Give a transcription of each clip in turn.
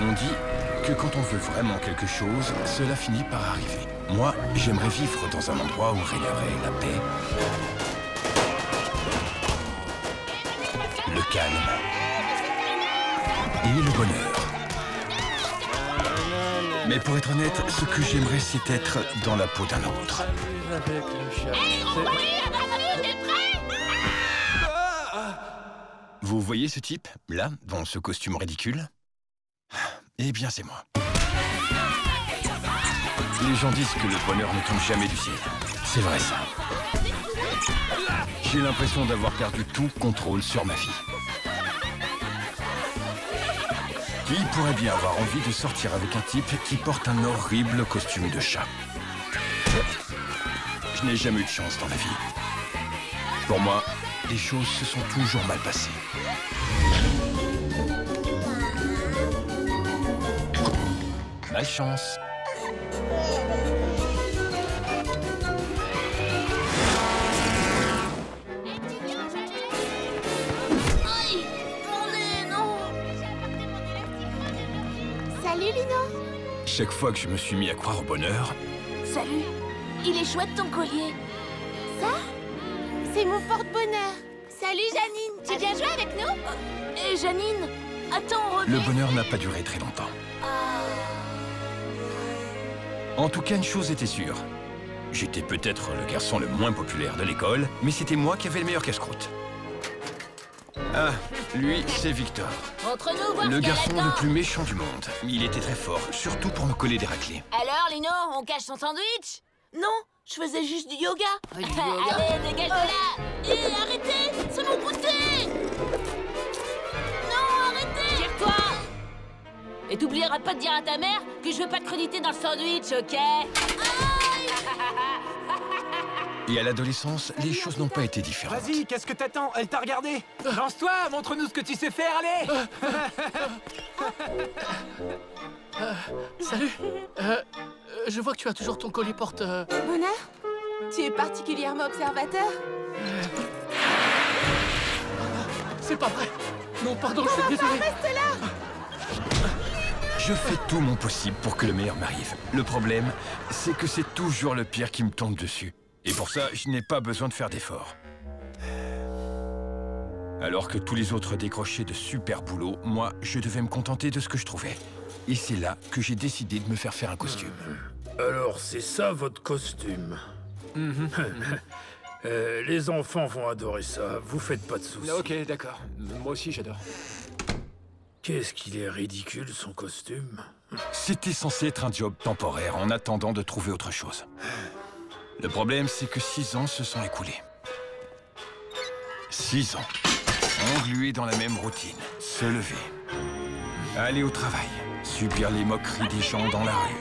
On dit que quand on veut vraiment quelque chose, cela finit par arriver. Moi, j'aimerais vivre dans un endroit où régnerait la paix, le calme et le bonheur. Mais pour être honnête, ce que j'aimerais, c'est être dans la peau d'un autre. Vous voyez ce type, là, dans ce costume ridicule? Eh bien, c'est moi. Les gens disent que le bonheur ne tombe jamais du ciel. C'est vrai, ça. J'ai l'impression d'avoir perdu tout contrôle sur ma vie. Qui pourrait bien avoir envie de sortir avec un type qui porte un horrible costume de chat? Je n'ai jamais eu de chance dans la vie. Pour moi, les choses se sont toujours mal passées. Malchance. Salut, Lino. Chaque fois que je me suis mis à croire au bonheur... Salut. Il est chouette ton collier. Ça, c'est mon porte-bonheur. Salut, Janine. Tu viens jouer avec nous? Et Janine, attends, on revient. Le bonheur n'a pas duré très longtemps. En tout cas, une chose était sûre. J'étais peut-être le garçon le moins populaire de l'école, mais c'était moi qui avais le meilleur casse-croûte. Ah, lui, c'est Victor. Entre nous, voir Le ce qu'il y a garçon là-dedans. le plus méchant du monde. Il était très fort, surtout pour me coller des raclés. Alors, Lino, on cache son sandwich? Non, je faisais juste du yoga. Du yoga. Allez, dégage de là. Et arrêtez, c'est mon goûter. Non, arrêtez. Tire-toi. Et t'oublieras pas de dire à ta mère que je veux pas te créditer dans le sandwich, ok? Aïe. Et à l'adolescence, les choses n'ont pas été différentes. Vas-y, qu'est-ce que t'attends? Elle t'a regardé. Lance-toi, montre-nous ce que tu sais faire, allez. Salut. Je vois que tu as toujours ton collier porte... Bonheur? Tu es particulièrement observateur? C'est pas vrai. Non, pardon, je suis désolé. Reste là! Je fais tout mon possible pour que le meilleur m'arrive. Le problème, c'est que c'est toujours le pire qui me tombe dessus. Et pour ça, je n'ai pas besoin de faire d'efforts. Alors que tous les autres décrochaient de super boulots, moi, je devais me contenter de ce que je trouvais. Et c'est là que j'ai décidé de me faire faire un costume. Alors, c'est ça votre costume? Les enfants vont adorer ça, vous faites pas de soucis. Ok, d'accord. Moi aussi, j'adore. Qu'est-ce qu'il est ridicule, son costume. C'était censé être un job temporaire en attendant de trouver autre chose. Le problème, c'est que 6 ans se sont écoulés. 6 ans. Englués dans la même routine. Se lever. Aller au travail. Subir les moqueries des gens dans la rue.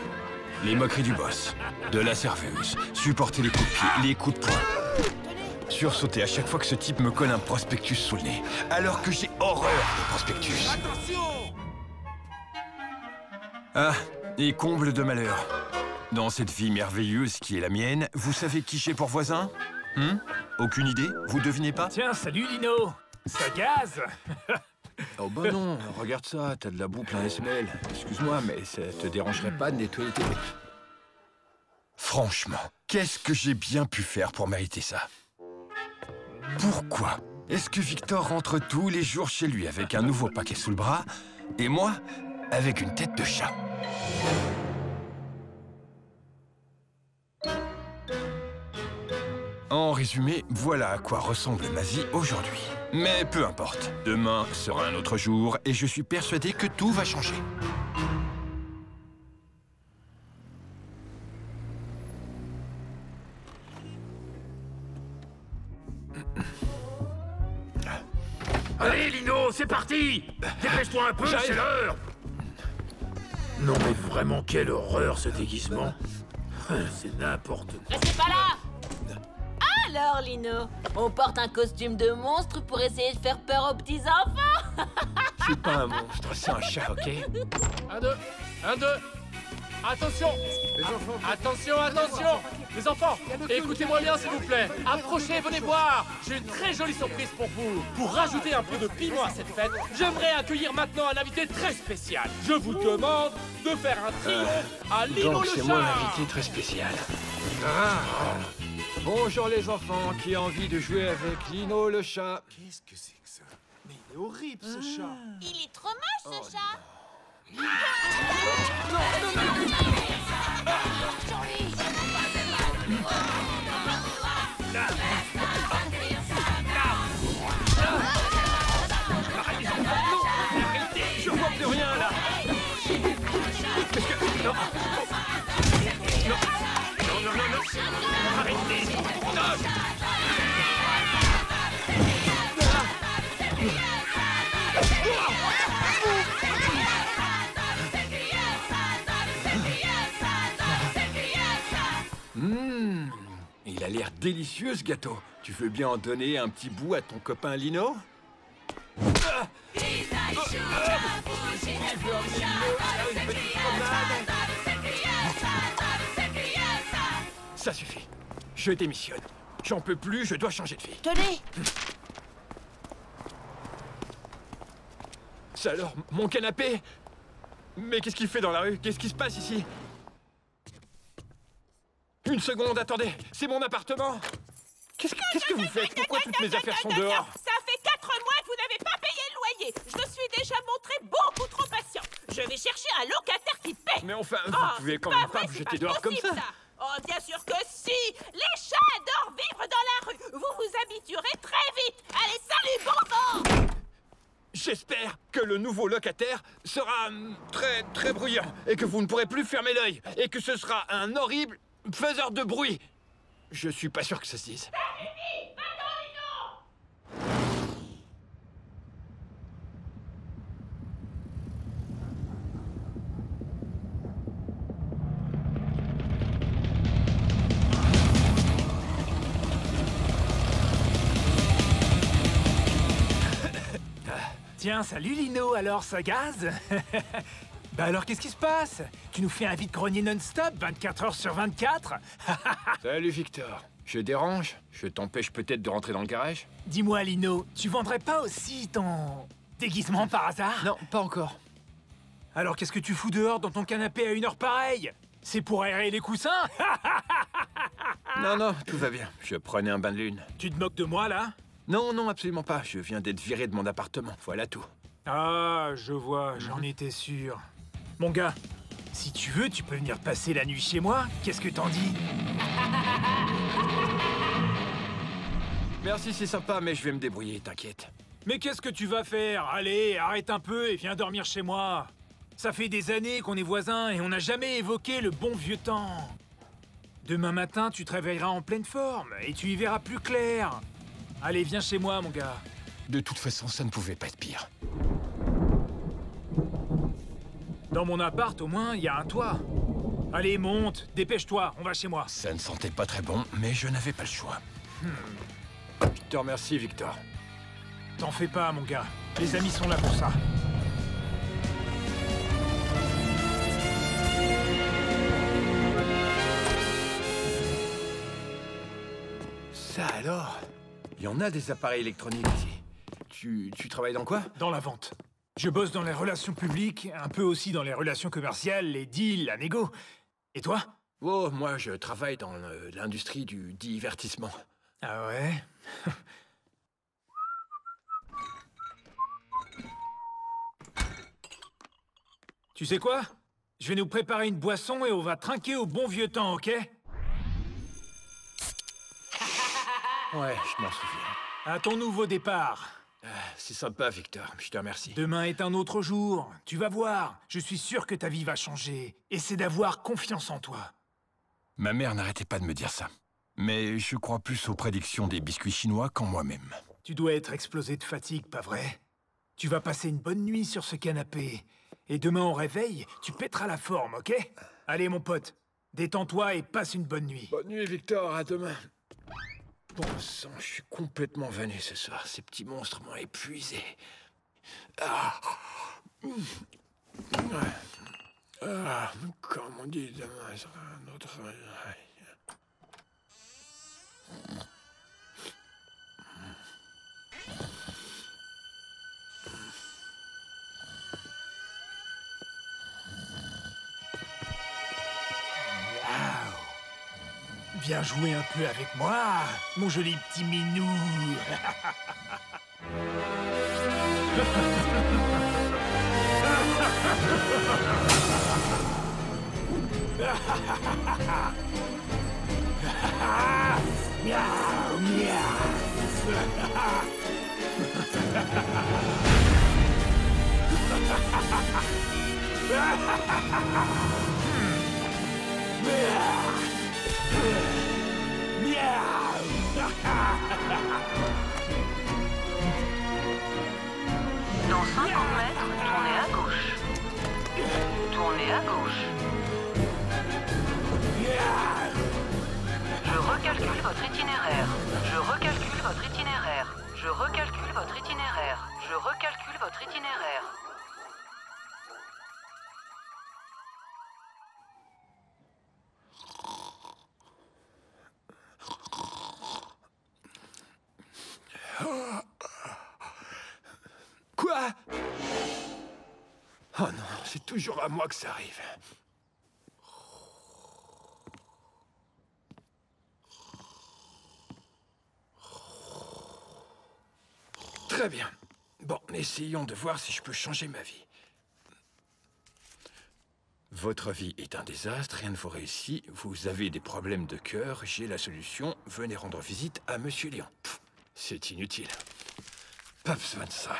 Les moqueries du boss. De la serveuse. Supporter les coups de pied, les coups de poing. Sursauter à chaque fois que ce type me colle un prospectus sous le nez. Alors que j'ai horreur des prospectus. Ah, et comble de malheur. Dans cette vie merveilleuse qui est la mienne, vous savez qui j'ai pour voisin? Aucune idée? Vous devinez pas? Tiens, salut, Lino. Ça gaze. Oh bah non, regarde ça, t'as de la boue plein les semelles. Excuse-moi, mais ça te dérangerait pas de nettoyer tes... Franchement, qu'est-ce que j'ai bien pu faire pour mériter ça? Pourquoi est-ce que Victor rentre tous les jours chez lui avec un nouveau paquet sous le bras, et moi, avec une tête de chat? En résumé, voilà à quoi ressemble ma vie aujourd'hui. Mais peu importe, demain sera un autre jour et je suis persuadé que tout va changer. Allez, Lino, c'est parti. Dépêche-toi un peu, c'est l'heure. Non mais vraiment, quelle horreur ce déguisement. C'est n'importe quoi. Restez pas là. Alors, Lino, on porte un costume de monstre pour essayer de faire peur aux petits-enfants? Je suis pas un monstre, c'est un chat, ok? 1, 2, 1, 2. Attention! Attention, attention! Les enfants, écoutez-moi bien s'il vous plaît. Approchez, venez voir. J'ai une très jolie surprise pour vous. Pour rajouter un peu de piment à cette fête, j'aimerais accueillir maintenant un invité très spécial. Je vous demande de faire un triomphe à Lino Donc le c'est chat. moi l'invité très spécial. Bonjour les enfants, qui a envie de jouer avec Lino le chat? Qu'est-ce que c'est que ça? Mais il est horrible, ce chat. Il est trop moche, ce chat. Je vois plus rien là. Qu'est-ce que... Non. Non. Arrêtez. Non. Il a l'air délicieux ce gâteau. Tu veux bien en donner un petit bout à ton copain Lino? Ça suffit. Je démissionne. J'en peux plus, je dois changer de vie. Tenez. Ça alors, mon canapé? Mais qu'est-ce qu'il fait dans la rue? Qu'est-ce qui se passe ici? Une seconde, attendez. C'est mon appartement. Qu'est-ce que vous faites? Pourquoi toutes mes affaires sont dehors? Ça fait 4 mois que vous n'avez pas payé le loyer. Je me suis déjà montré beaucoup trop patient. Je vais chercher un locataire qui paie. Mais enfin, vous Oh, pouvez c'est quand même pas pas vrai, vous c'est jeter pas dehors comme possible, ça. Oh, bien sûr que si. Les chats adorent vivre dans la rue. Vous vous habituerez très vite. Allez, salut, bonbon. J'espère que le nouveau locataire sera très bruyant et que vous ne pourrez plus fermer l'œil et que ce sera un horrible faiseur de bruit. Je suis pas sûr que ça se dise. Tiens, salut Lino, alors ça gaze? Bah alors qu'est-ce qui se passe? Tu nous fais un vide-grenier non-stop, 24 heures sur 24? Salut Victor. Je dérange? Je t'empêche peut-être de rentrer dans le garage? Dis-moi Lino, tu vendrais pas aussi ton déguisement par hasard? Non, pas encore. Alors qu'est-ce que tu fous dehors dans ton canapé à une heure pareille? C'est pour aérer les coussins? Non, tout va bien. Je prenais un bain de lune. Tu te moques de moi là? Non, absolument pas. Je viens d'être viré de mon appartement. Voilà tout. Ah, je vois, j'en étais sûr. Mon gars, si tu veux, tu peux venir passer la nuit chez moi. Qu'est-ce que t'en dis? Merci, c'est sympa, mais je vais me débrouiller, t'inquiète. Mais qu'est-ce que tu vas faire? Allez, arrête un peu et viens dormir chez moi. Ça fait des années qu'on est voisins et on n'a jamais évoqué le bon vieux temps. Demain matin, tu te réveilleras en pleine forme et tu y verras plus clair. Allez, viens chez moi, mon gars. De toute façon, ça ne pouvait pas être pire. Dans mon appart, au moins, il y a un toit. Allez, monte, dépêche-toi, on va chez moi. Ça ne sentait pas très bon, mais je n'avais pas le choix. Je te remercie, Victor. T'en fais pas, mon gars. Les amis sont là pour ça. Ça alors? Il y en a des appareils électroniques ici. Tu travailles dans quoi? Dans la vente. Je bosse dans les relations publiques, un peu aussi dans les relations commerciales, les deals, la négo. Et toi? Oh, moi, je travaille dans l'industrie du divertissement. Ah ouais? Tu sais quoi? Je vais nous préparer une boisson et on va trinquer au bon vieux temps, ok? Ouais, je m'en souviens. À ton nouveau départ. C'est sympa, Victor. Je te remercie. Demain est un autre jour. Tu vas voir. Je suis sûr que ta vie va changer. Essaie d'avoir confiance en toi. Ma mère n'arrêtait pas de me dire ça. Mais je crois plus aux prédictions des biscuits chinois qu'en moi-même. Tu dois être explosé de fatigue, pas vrai? Tu vas passer une bonne nuit sur ce canapé. Et demain au réveil, tu pèteras la forme, ok? Allez, mon pote. Détends-toi et passe une bonne nuit. Bonne nuit, Victor. À demain. Bon sang, je suis complètement vanné ce soir. Ces petits monstres m'ont épuisé. Ah. Ah, comme on dit, demain sera un autre... Viens jouer un peu avec moi, mon joli petit minou. Miaou, Dans 50 mètres, tournez à gauche. Tournez à gauche. Je recalcule votre itinéraire. Je recalcule votre itinéraire. Je recalcule votre itinéraire. Je recalcule votre itinéraire. Quoi? Oh non, c'est toujours à moi que ça arrive. Très bien. Bon, essayons de voir si je peux changer ma vie. Votre vie est un désastre, rien ne vous réussit, vous avez des problèmes de cœur, j'ai la solution, venez rendre visite à Monsieur Léon. Pff, c'est inutile. Pas besoin de ça.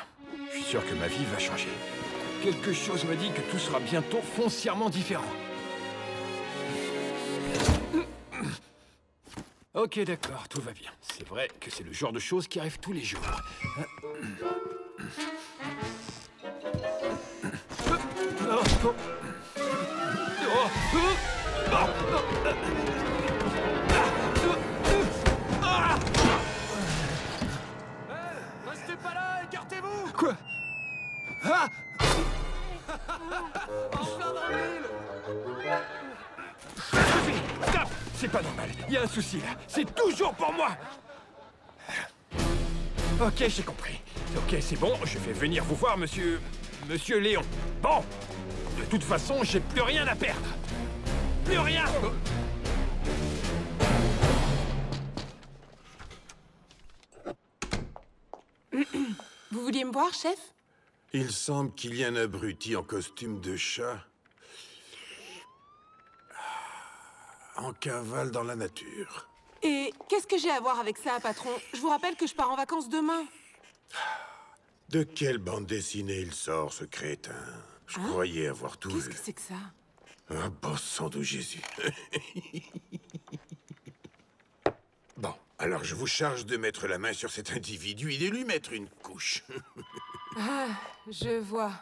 Je suis sûr que ma vie va changer. Quelque chose me dit que tout sera bientôt foncièrement différent. Ok, d'accord, tout va bien. C'est vrai que c'est le genre de choses qui arrivent tous les jours. Restez pas là, écartez-vous! Quoi? Ah! Enfin dans l'île! Stop! C'est pas normal. Il y a un souci là. C'est toujours pour moi. Ok, j'ai compris. Ok, c'est bon. Je vais venir vous voir, monsieur Léon. Bon. De toute façon, j'ai plus rien à perdre. Plus rien. Vous vouliez me voir, chef? Il semble qu'il y ait un abruti en costume de chat en cavale dans la nature. Et qu'est-ce que j'ai à voir avec ça, patron? Je vous rappelle que je pars en vacances demain. De quelle bande dessinée il sort, ce crétin? Je croyais avoir tout Qu'est-ce vu. que c'est que ça? Un bon sang de Jésus. Bon, alors je vous charge de mettre la main sur cet individu et de lui mettre une couche. Ah, je vois.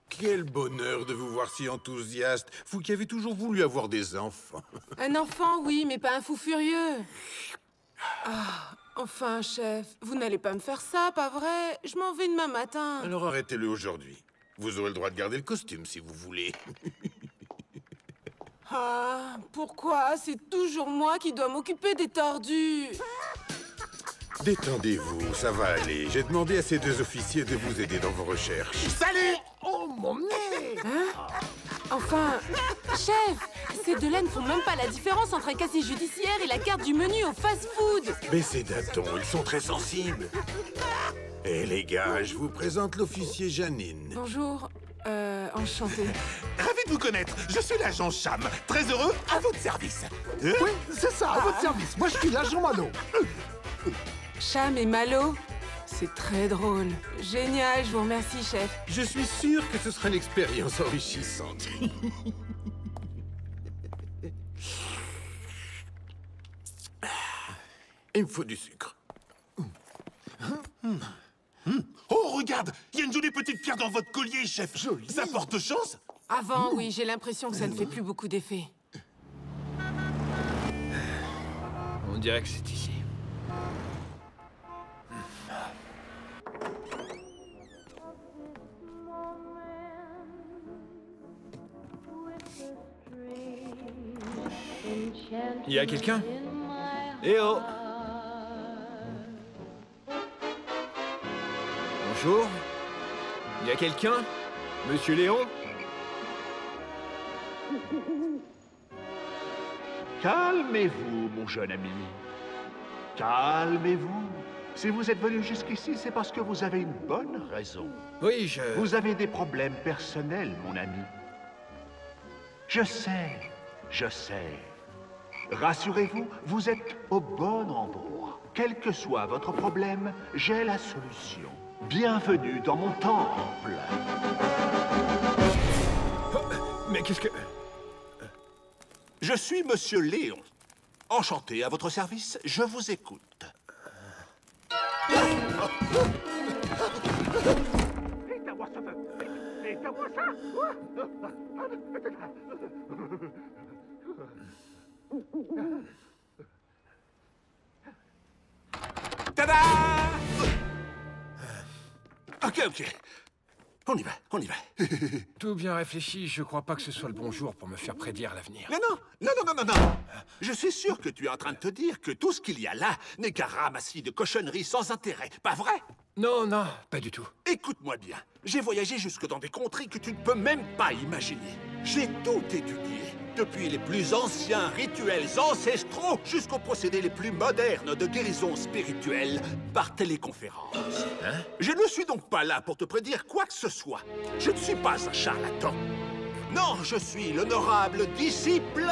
Quel bonheur de vous voir si enthousiaste, vous qui avez toujours voulu avoir des enfants. Un enfant, oui, mais pas un fou furieux. Ah, enfin, chef, vous n'allez pas me faire ça, pas vrai? Je m'en vais demain matin. Alors arrêtez-le aujourd'hui. Vous aurez le droit de garder le costume si vous voulez. Ah, pourquoi? C'est toujours moi qui dois m'occuper des tordus. Détendez-vous, ça va aller. J'ai demandé à ces deux officiers de vous aider dans vos recherches. Salut! Oh, mon nez! Enfin, chef, ces deux-là ne font même pas la différence entre un casier judiciaire et la carte du menu au fast-food. Baissez d'un ton, ils sont très sensibles. Et les gars, je vous présente l'officier Janine. Bonjour, enchantée. Ravi de vous connaître. Je suis l'agent Cham. Très heureux à votre service. Oui, c'est ça, à votre service. Moi, je suis l'agent Malo. Cham et Malo, c'est très drôle. Génial, je vous remercie, chef. Je suis sûr que ce sera une expérience enrichissante. Il me faut du sucre. Oh, regarde, il y a une jolie petite pierre dans votre collier, chef. Ça porte chance? Avant, oui, j'ai l'impression que ça ne fait plus beaucoup d'effet. On dirait que c'est ici. Y a quelqu'un? Eh oh! Bonjour? Y a quelqu'un? Monsieur Léon? Calmez-vous, mon jeune ami. Calmez-vous. Si vous êtes venu jusqu'ici, c'est parce que vous avez une bonne raison. Oui, Vous avez des problèmes personnels, mon ami. Je sais. Rassurez-vous, vous êtes au bon endroit. Quel que soit votre problème, j'ai la solution. Bienvenue dans mon temple. Mais qu'est-ce que... Je suis Monsieur Léon. Enchanté, à votre service, je vous écoute. Éteins-moi ce feu! Éteins-moi ça! Tada! Ok. On y va. Tout bien réfléchi, je crois pas que ce soit le bon jour pour me faire prédire l'avenir. Non. Je suis sûr que tu es en train de te dire que tout ce qu'il y a là n'est qu'un ramassis de cochonneries sans intérêt, pas vrai? Non, pas du tout. Écoute-moi bien, j'ai voyagé jusque dans des contrées que tu ne peux même pas imaginer. J'ai tout étudié, depuis les plus anciens rituels ancestraux jusqu'aux procédés les plus modernes de guérison spirituelle par téléconférence. Je ne suis donc pas là pour te prédire quoi que ce soit. Je ne suis pas un charlatan. Non, je suis l'honorable disciple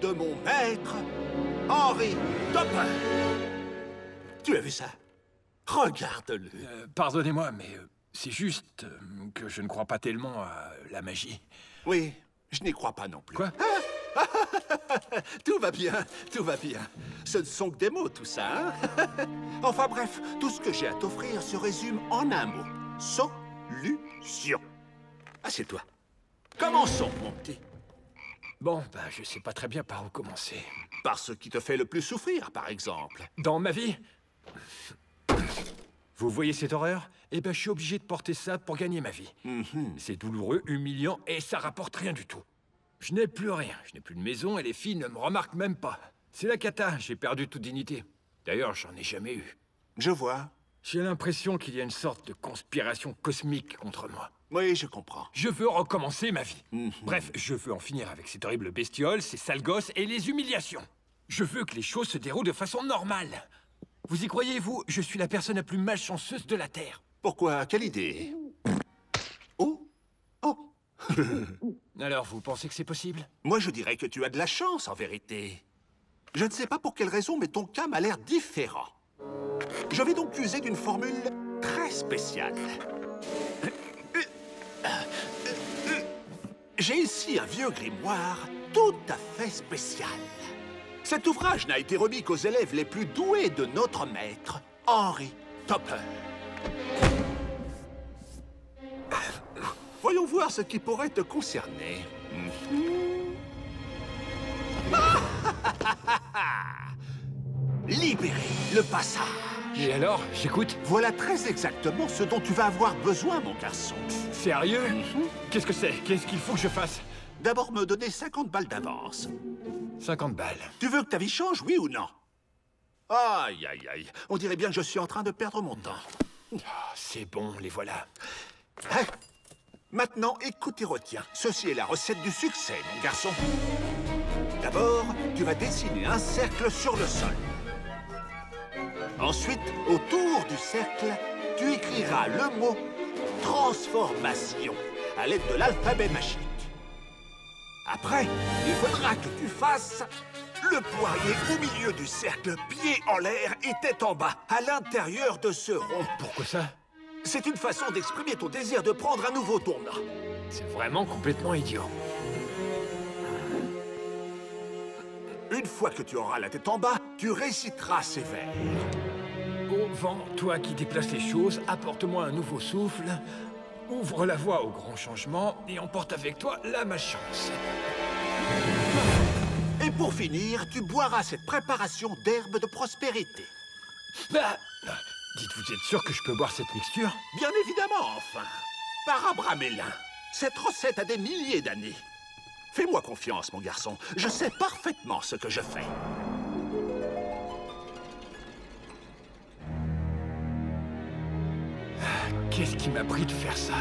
de mon maître, Henry Topper. Tu as vu ça? Regarde-le. Pardonnez-moi, mais c'est juste que je ne crois pas tellement à la magie. Oui, je n'y crois pas non plus. Quoi? Tout va bien. Ce ne sont que des mots, tout ça, hein? Enfin bref, tout ce que j'ai à t'offrir se résume en un mot. Solution. Assieds-toi. Commençons, mon petit. Bon, je sais pas très bien par où commencer. Par ce qui te fait le plus souffrir, par exemple. Dans ma vie? Vous voyez cette horreur? Eh ben, je suis obligé de porter ça pour gagner ma vie. C'est douloureux, humiliant, et ça rapporte rien du tout. Je n'ai plus rien. Je n'ai plus de maison, et les filles ne me remarquent même pas. C'est la cata, j'ai perdu toute dignité. D'ailleurs, j'en ai jamais eu. Je vois. J'ai l'impression qu'il y a une sorte de conspiration cosmique contre moi. Oui, je comprends. Je veux recommencer ma vie. Bref, je veux en finir avec cette horrible bestiole, ces sales gosses et les humiliations. Je veux que les choses se déroulent de façon normale. Vous y croyez, vous? Je suis la personne la plus malchanceuse de la Terre. Pourquoi? Quelle idée? Oh. Alors, vous pensez que c'est possible? Moi, je dirais que tu as de la chance, en vérité. Je ne sais pas pour quelle raison, mais ton cas m'a l'air différent. Je vais donc user d'une formule très spéciale. J'ai ici un vieux grimoire tout à fait spécial. Cet ouvrage n'a été remis qu'aux élèves les plus doués de notre maître, Henry Topper. Voyons voir ce qui pourrait te concerner. Libérer le passage. Et alors, j'écoute? Voilà très exactement ce dont tu vas avoir besoin, mon garçon. Sérieux? Qu'est-ce que c'est? Qu'est-ce qu'il faut que je fasse? D'abord me donner 50 balles d'avance. 50 balles. Tu veux que ta vie change, oui ou non? Aïe. On dirait bien que je suis en train de perdre mon temps. C'est bon, les voilà. Hein? Maintenant, écoute et retiens. Ceci est la recette du succès, mon garçon. D'abord, tu vas dessiner un cercle sur le sol. Ensuite, autour du cercle, tu écriras le mot « transformation » à l'aide de l'alphabet magique. Après, il faudra que tu fasses le poirier au milieu du cercle, pied en l'air et tête en bas, à l'intérieur de ce rond. Pourquoi ça? C'est une façon d'exprimer ton désir de prendre un nouveau tournant. C'est vraiment complètement idiot. Une fois que tu auras la tête en bas, tu réciteras ces vers. Ô vent, toi qui déplaces les choses, apporte-moi un nouveau souffle, ouvre la voie au grand changement et emporte avec toi la malchance. Et pour finir, tu boiras cette préparation d'herbe de prospérité. Dites, vous êtes sûr que je peux boire cette mixture? Bien évidemment, enfin. Par Abramélin. Cette recette a des milliers d'années. Fais-moi confiance, mon garçon. Je sais parfaitement ce que je fais. Qu'est-ce qui m'a pris de faire ça?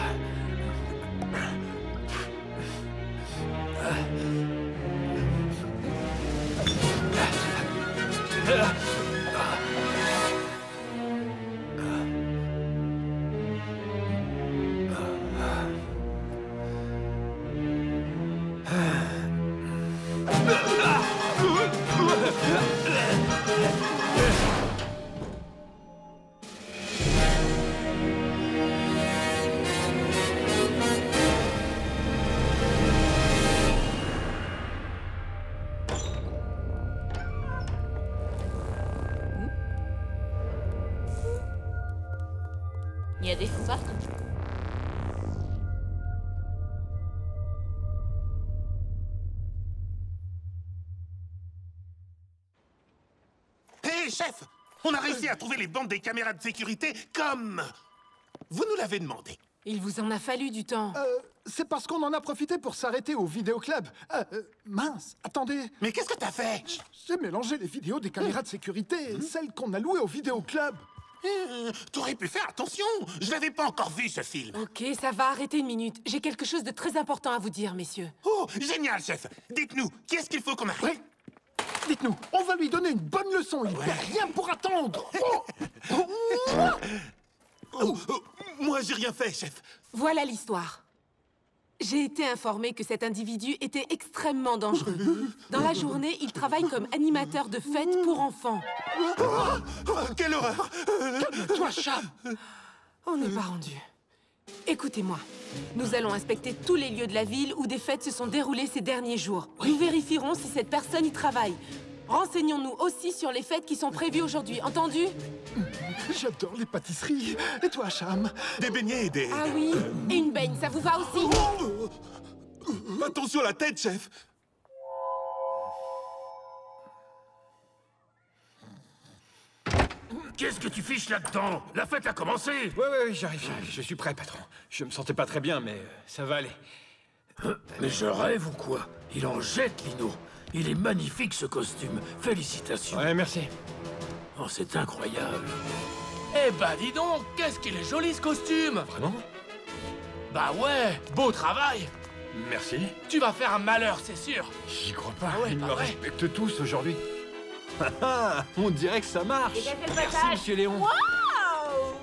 Il y a des fous partout. Hé, chef! On a réussi à trouver les bandes des caméras de sécurité comme... vous nous l'avez demandé. Il vous en a fallu du temps. C'est parce qu'on en a profité pour s'arrêter au vidéoclub. Mince, attendez. Mais qu'est-ce que t'as fait? J'ai mélangé les vidéos des caméras de sécurité et celles qu'on a louées au vidéoclub. T'aurais pu faire attention. Je l'avais pas encore vu, ce film. Ok, ça va, arrêtez une minute. J'ai quelque chose de très important à vous dire, messieurs. Oh, génial, chef. Dites-nous, qu'est-ce qu'il faut qu'on arrête? Oui. Dites-nous, on va lui donner une bonne leçon. Il fait rien pour attendre. Moi, j'ai rien fait, chef. Voilà l'histoire. J'ai été informé que cet individu était extrêmement dangereux. Dans la journée, il travaille comme animateur de fêtes pour enfants. Quelle horreur! Calme-toi, Cham. On n'est pas rendu. Écoutez-moi. Nous allons inspecter tous les lieux de la ville où des fêtes se sont déroulées ces derniers jours. Nous vérifierons si cette personne y travaille. Renseignons-nous aussi sur les fêtes qui sont prévues aujourd'hui. Entendu? J'adore les pâtisseries. Et toi, Cham? Des beignets et des... Ah oui? Et une baigne, ça vous va aussi? Attention à la tête, chef! Qu'est-ce que tu fiches là-dedans? La fête a commencé! Ouais, j'arrive. Je suis prêt, patron. Je me sentais pas très bien, mais ça va aller. Mais je rêve ou quoi? Il en jette, Lino. Il est magnifique, ce costume. Félicitations. Ouais, merci. Oh, c'est incroyable. Eh bah, dis donc, qu'est-ce qu'il est joli, ce costume! Vraiment? Bah ouais, beau travail! Merci. Tu vas faire un malheur, c'est sûr. J'y crois pas. Ah ouais, Ils me pas vrai. respectent tous aujourd'hui. On dirait que ça marche. Merci, monsieur Léon. Waouh!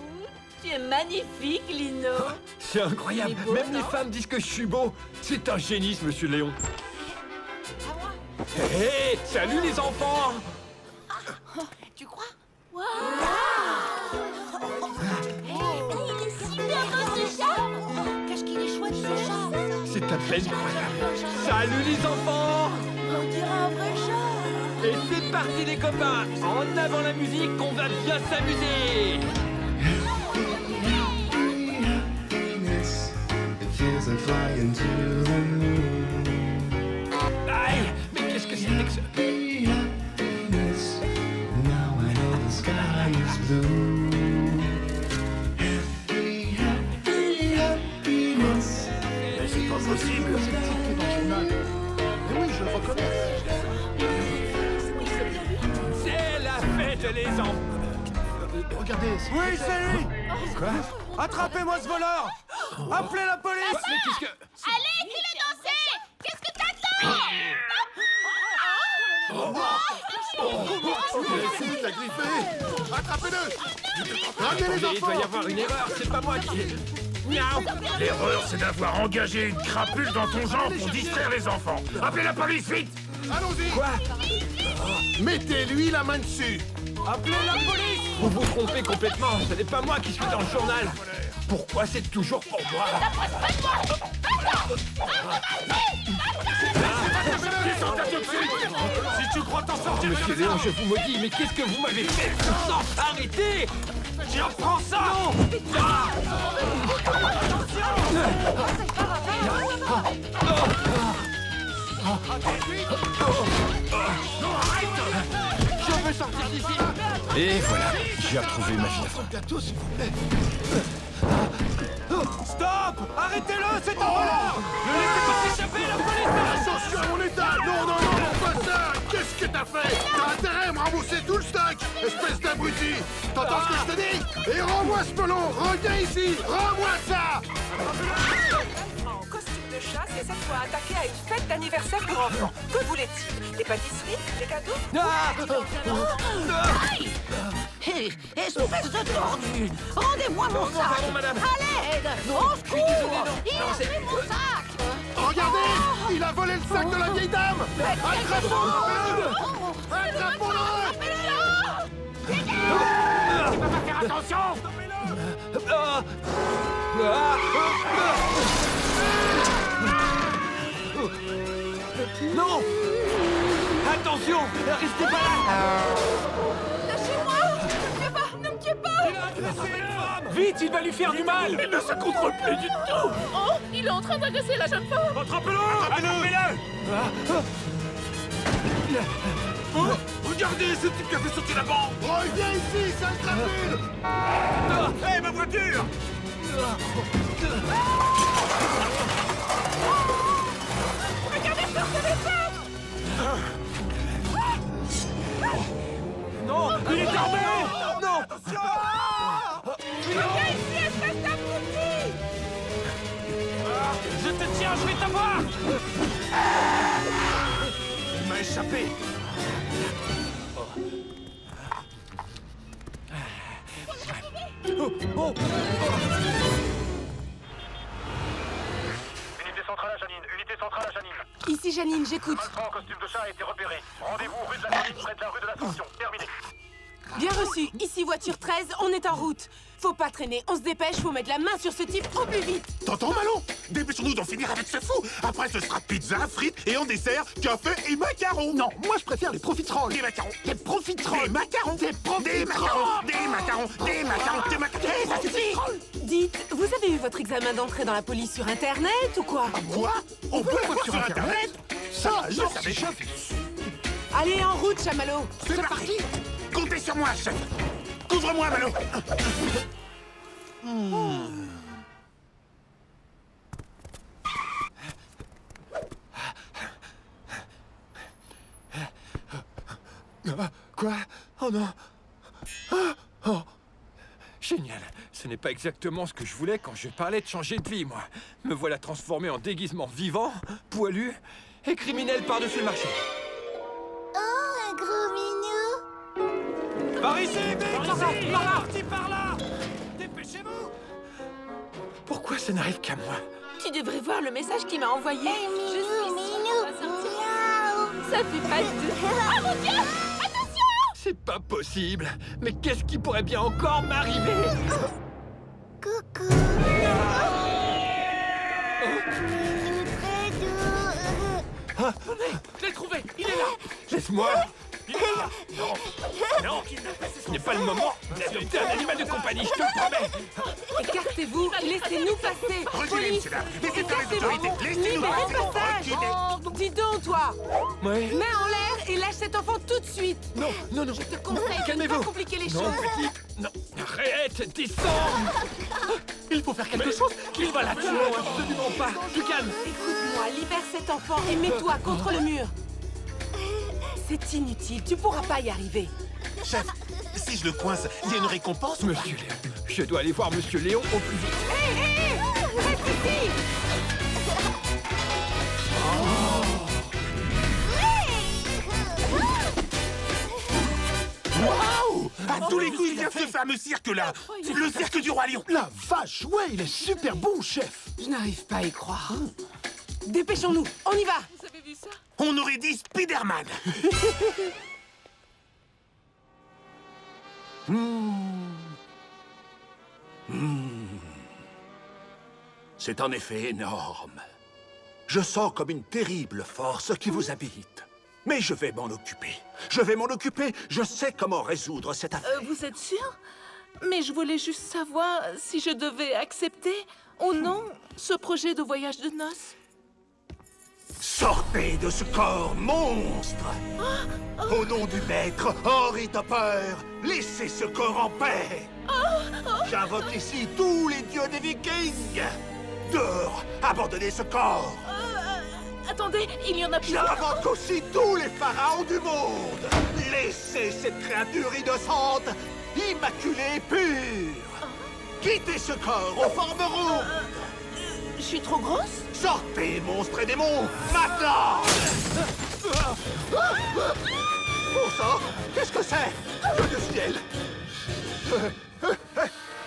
Tu es magnifique, Lino. C'est incroyable. Il est beau, Même les non? femmes disent que je suis beau. C'est un génie, ce monsieur Léon. Hé, salut les enfants! Tu crois? Waouh! Il est super beau, ce chat! Qu'est-ce qu'il est chouette, ce chat! C'est à peine croyable. Salut les enfants! On dirait un vrai chat! Et c'est parti les copains! En avant la musique, on va bien s'amuser! Aïe! Mais qu'est-ce que c'était que ça? Mais c'est pas possible! C'est le titre dans le journal. Mais oui, je le reconnais. C'est la fête, les enfants! Regardez. Oui, c'est lui! Quoi? Attrapez-moi ce voleur! Appelez la police! Mais qu'est-ce que... Allez, file danser! Qu'est-ce que t'attends? Essayez de la griffer. Attrapez-le. Ramenez les Il doit y enfants. avoir une erreur, c'est pas moi qui... Miaou! L'erreur, c'est d'avoir engagé une crapule dans ton genre pour distraire les enfants. Appelez la police, vite! Allons-y. Quoi? Mettez-lui la main dessus. Appelez la police! Vous vous trompez complètement, ce n'est pas moi qui suis dans le journal. Pourquoi c'est toujours pour moi? Descends-toi tout de suite! Si tu crois t'en sortir, Monsieur Léon, je vous maudis, mais qu'est-ce que vous m'avez fait? Non, arrêtez! tiens, prends ça! Je veux sortir d'ici! Et voilà, j'ai retrouvé ma fille d'avant. Gâteau, s'il vous plaît. Stop! Arrêtez-le, c'est un voleur! Ne laissez pas s'échapper, la police! a fait. T'as intérêt à me rembourser tout le stock, espèce d'abruti. T'entends ce que je te dis? Et rends-moi ce melon. Reviens ici. Rends-moi ça. En costume de chasse et cette fois attaqué à une fête d'anniversaire pour enfants. Que voulait-il? Des pâtisseries? Des cadeaux? Hé, espèce de tordu! Rendez-moi mon sac! Pardon, madame. À l'aide! Au secours! Il a pris mon sac! Regardez, il a volé le sac de la vieille dame. Attrapons-le. Attrapons-le. Tu vas pas faire attention! Non! Attention! Restez pas là! Lâchez-moi! Ne me tuez pas! Vite, il va lui faire du mal! Il ne se contrôle plus du tout. Oh, il est en train d'agresser la jeune femme! Attrapez-le! Attrapez-le! Regardez ce type qui a fait sauter la banque. Reviens ici, sale crapule. Hé, ma voiture! Regardez ce que vous avez fait! Non! Il est tombé! Non! Reviens ici, espèce d'abruti! Je te tiens, je vais t'avoir! Il m'a échappé. Unité centrale à Janine, unité centrale à Janine. Ici Janine, j'écoute. Malfrant en costume de chat a été repéré. Rendez-vous rue de la Colline, près de la rue de l'Ascension. Terminé. Bien reçu. Ici voiture 13, on est en route. Faut pas traîner, on se dépêche, faut mettre la main sur ce type au plus vite. T'entends, Malon? Dépêchons-nous d'en finir avec ce fou. Après, ce sera pizza, frites et en dessert, café et macarons. Non, moi je préfère les profiteroles. Des macarons. Des profiteroles. Des macarons. Des Des macarons. Des macarons. Des macarons. Des macarons. Eh, ça suffit. Dites, vous avez eu votre examen d'entrée dans la police sur Internet ou quoi? Quoi? On peut l'avoir sur Internet? Ça, je savais pas. Allez, en route, chamallow. C'est parti. Comptez sur moi, chef. Couvre-moi, Malon. Quoi? Oh non! Oh! Génial! Ce n'est pas exactement ce que je voulais quand je parlais de changer de vie, moi. Me voilà transformé en déguisement vivant, poilu et criminel par-dessus le marché. Oh, un gros minou! Par ici, vite! Par là! Dépêchez-vous! Pourquoi ça n'arrive qu'à moi? Tu devrais voir le message qu'il m'a envoyé. Je suis minou! Ça fait pas de... Ah mon Dieu! Attention! C'est pas possible! Mais qu'est-ce qui pourrait bien encore m'arriver? Coucou! Minou très doux! Je l'ai trouvé! Il est là! Laisse-moi! Il est là! Non! Non! Ce n'est pas le moment d'adopter un animal de compagnie, je te le promets! Écartez-vous, laissez-nous passer. Reculez, Police, monsieur là. Laissez faire les autorités. écartez-vous, Laissez-nous libérez passer. le passage. Reculez. Dis donc, toi. Ouais. Mets en l'air et lâche cet enfant tout de suite. Non, non, non! Je te conseille de ne Calmez-vous! pas compliquer les Non, choses. petit! Non! Arrête! Descends! Il faut faire quelque chose! Il va la tuer! Non, absolument pas! Du calme! Écoute-moi, libère cet enfant et mets-toi contre le mur. C'est inutile, tu pourras pas y arriver. Chef, si je le coince, il y a une récompense? Monsieur Léon, je dois aller voir Monsieur Léon au plus vite. Hé, reste ici. Waouh! À tous les coups, il vient ce fameux cirque-là! Le cirque du Roi Lion! La vache, ouais, il est super bon, chef. Je n'arrive pas à y croire. Dépêchons-nous, on y va. Vous avez vu ça? On aurait dit Spider-Man! C'est en effet énorme. Je sens comme une terrible force qui vous habite. Mais je vais m'en occuper. Je vais m'en occuper. Je sais comment résoudre cette affaire. Vous êtes sûr? Mais je voulais juste savoir si je devais accepter ou non ce projet de voyage de noces. Sortez de ce corps monstre! Au nom du maître Henry Topper, laissez ce corps en paix! J'invoque ici tous les dieux des Vikings! Dehors, abandonnez ce corps! Attendez, il y en a plus. J'invoque aussi tous les pharaons du monde. Laissez cette créature innocente, immaculée et pure. Quittez ce corps aux formes rouges. Je suis trop grosse? Sortez, monstres et démons, maintenant! Bon sang, qu'est-ce que c'est? Dieu du ciel!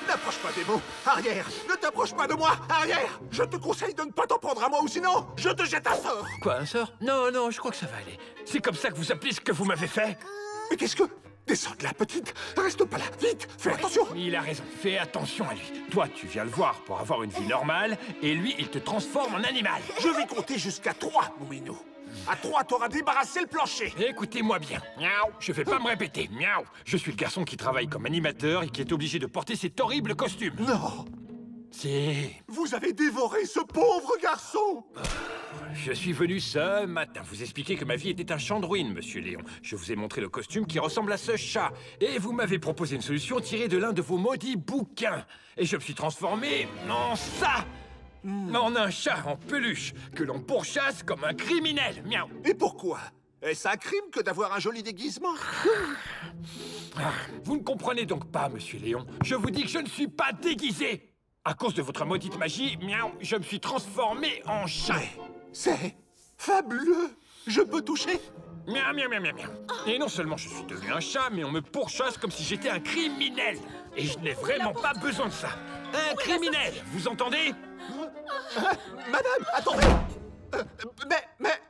N'approche pas, démon! Arrière! Ne t'approche pas de moi! Arrière! Je te conseille de ne pas t'en prendre à moi ou sinon, je te jette un sort! Quoi, un sort? Non, non, je crois que ça va aller. C'est comme ça que vous appelez ce que vous m'avez fait? Mais qu'est-ce que... Descends de la petite! Reste pas là! Vite! Fais attention! Il a raison, fais attention à lui. Toi, tu viens le voir pour avoir une vie normale, et lui, il te transforme en animal. Je vais compter jusqu'à 3, mon minou. À 3, t'auras débarrassé le plancher. Écoutez-moi bien. Miaou. Je vais pas me répéter. Miaou. Je suis le garçon qui travaille comme animateur et qui est obligé de porter cet horrible costume. Non! Si. Vous avez dévoré ce pauvre garçon! Je suis venu ce matin vous expliquer que ma vie était un champ de ruines, monsieur Léon. Je vous ai montré le costume qui ressemble à ce chat. Et vous m'avez proposé une solution tirée de l'un de vos maudits bouquins. Et je me suis transformé en ça! En un chat en peluche que l'on pourchasse comme un criminel. Miaou. Et pourquoi? Est-ce un crime que d'avoir un joli déguisement? Vous ne comprenez donc pas, monsieur Léon. Je vous dis que je ne suis pas déguisé. À cause de votre maudite magie, miaou, je me suis transformé en chat. C'est fabuleux. Je peux toucher? Miaou, miaou, miaou, miaou, miaou. Et non seulement je suis devenu un chat, mais on me pourchasse comme si j'étais un criminel. Et je n'ai vraiment pas besoin de ça. Un criminel, vous entendez? Madame, attendez! Mais...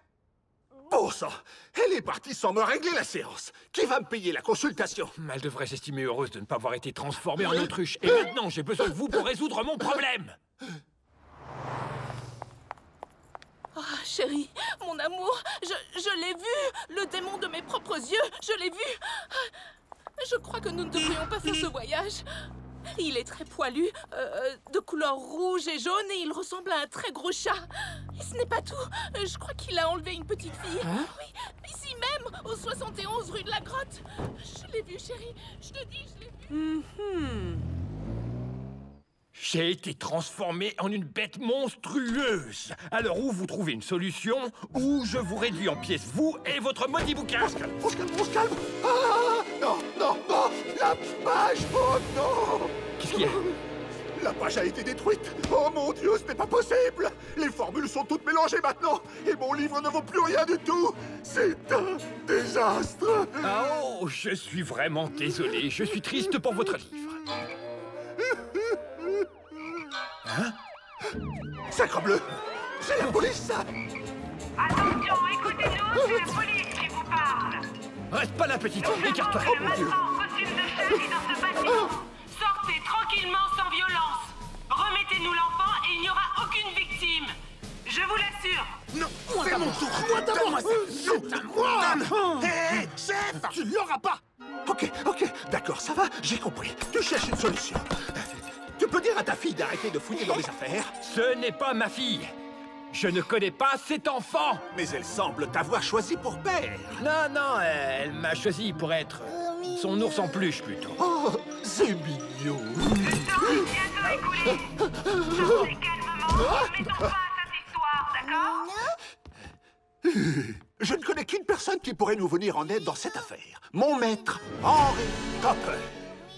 Bon sang, elle est partie sans me régler la séance. Qui va me payer la consultation? Elle devrait s'estimer heureuse de ne pas avoir été transformée en autruche. Et maintenant, j'ai besoin de vous pour résoudre mon problème. Oh, chérie, mon amour, je l'ai vu. Le démon de mes propres yeux, je l'ai vu. Je crois que nous ne devrions pas faire ce voyage. Il est très poilu, de couleur rouge et jaune, et il ressemble à un très gros chat. Et ce n'est pas tout. Je crois qu'il a enlevé une petite fille. Hein? Oui, ici même, au 71 rue de la Grotte. Je l'ai vu, chérie. Je te dis, je l'ai vu. J'ai été transformé en une bête monstrueuse. Alors, ou vous trouvez une solution, ou je vous réduis en pièces, vous et votre maudit bouquin. On se calme, on se calme. Ah, non, non, non. La page, oh non. Qu'est-ce qu'il y a? La page a été détruite. Oh mon Dieu, ce n'est pas possible. Les formules sont toutes mélangées maintenant. Et mon livre ne vaut plus rien du tout. C'est un désastre. Oh, je suis vraiment désolé. Je suis triste pour votre livre. Hein? Sacrebleu! C'est la police, ça! Attention, écoutez-nous, c'est la police qui vous parle. Reste pas là, petite! Écarte-toi! Oh mon Dieu! En costume de chat est dans ce bâtiment. Sortez tranquillement, sans violence. Remettez-nous l'enfant et il n'y aura aucune victime. Je vous l'assure. Non, c'est mon tour! Moi d'abord! Hé, chef! Tu ne l'auras pas! Ok, d'accord, ça va, j'ai compris. Tu cherches une solution. Tu peux dire à ta fille d'arrêter de fouiller dans mes affaires? Ce n'est pas ma fille. Je ne connais pas cet enfant. Mais elle semble t'avoir choisi pour père. Non, elle m'a choisi pour être son ours en peluche, plutôt. Oh, c'est mignon. Le temps est bientôt écoulé. Sortez calmement, ne mettons pas à cette histoire, d'accord? Je ne connais qu'une personne qui pourrait nous venir en aide dans cette affaire. Mon maître, Henry Topper.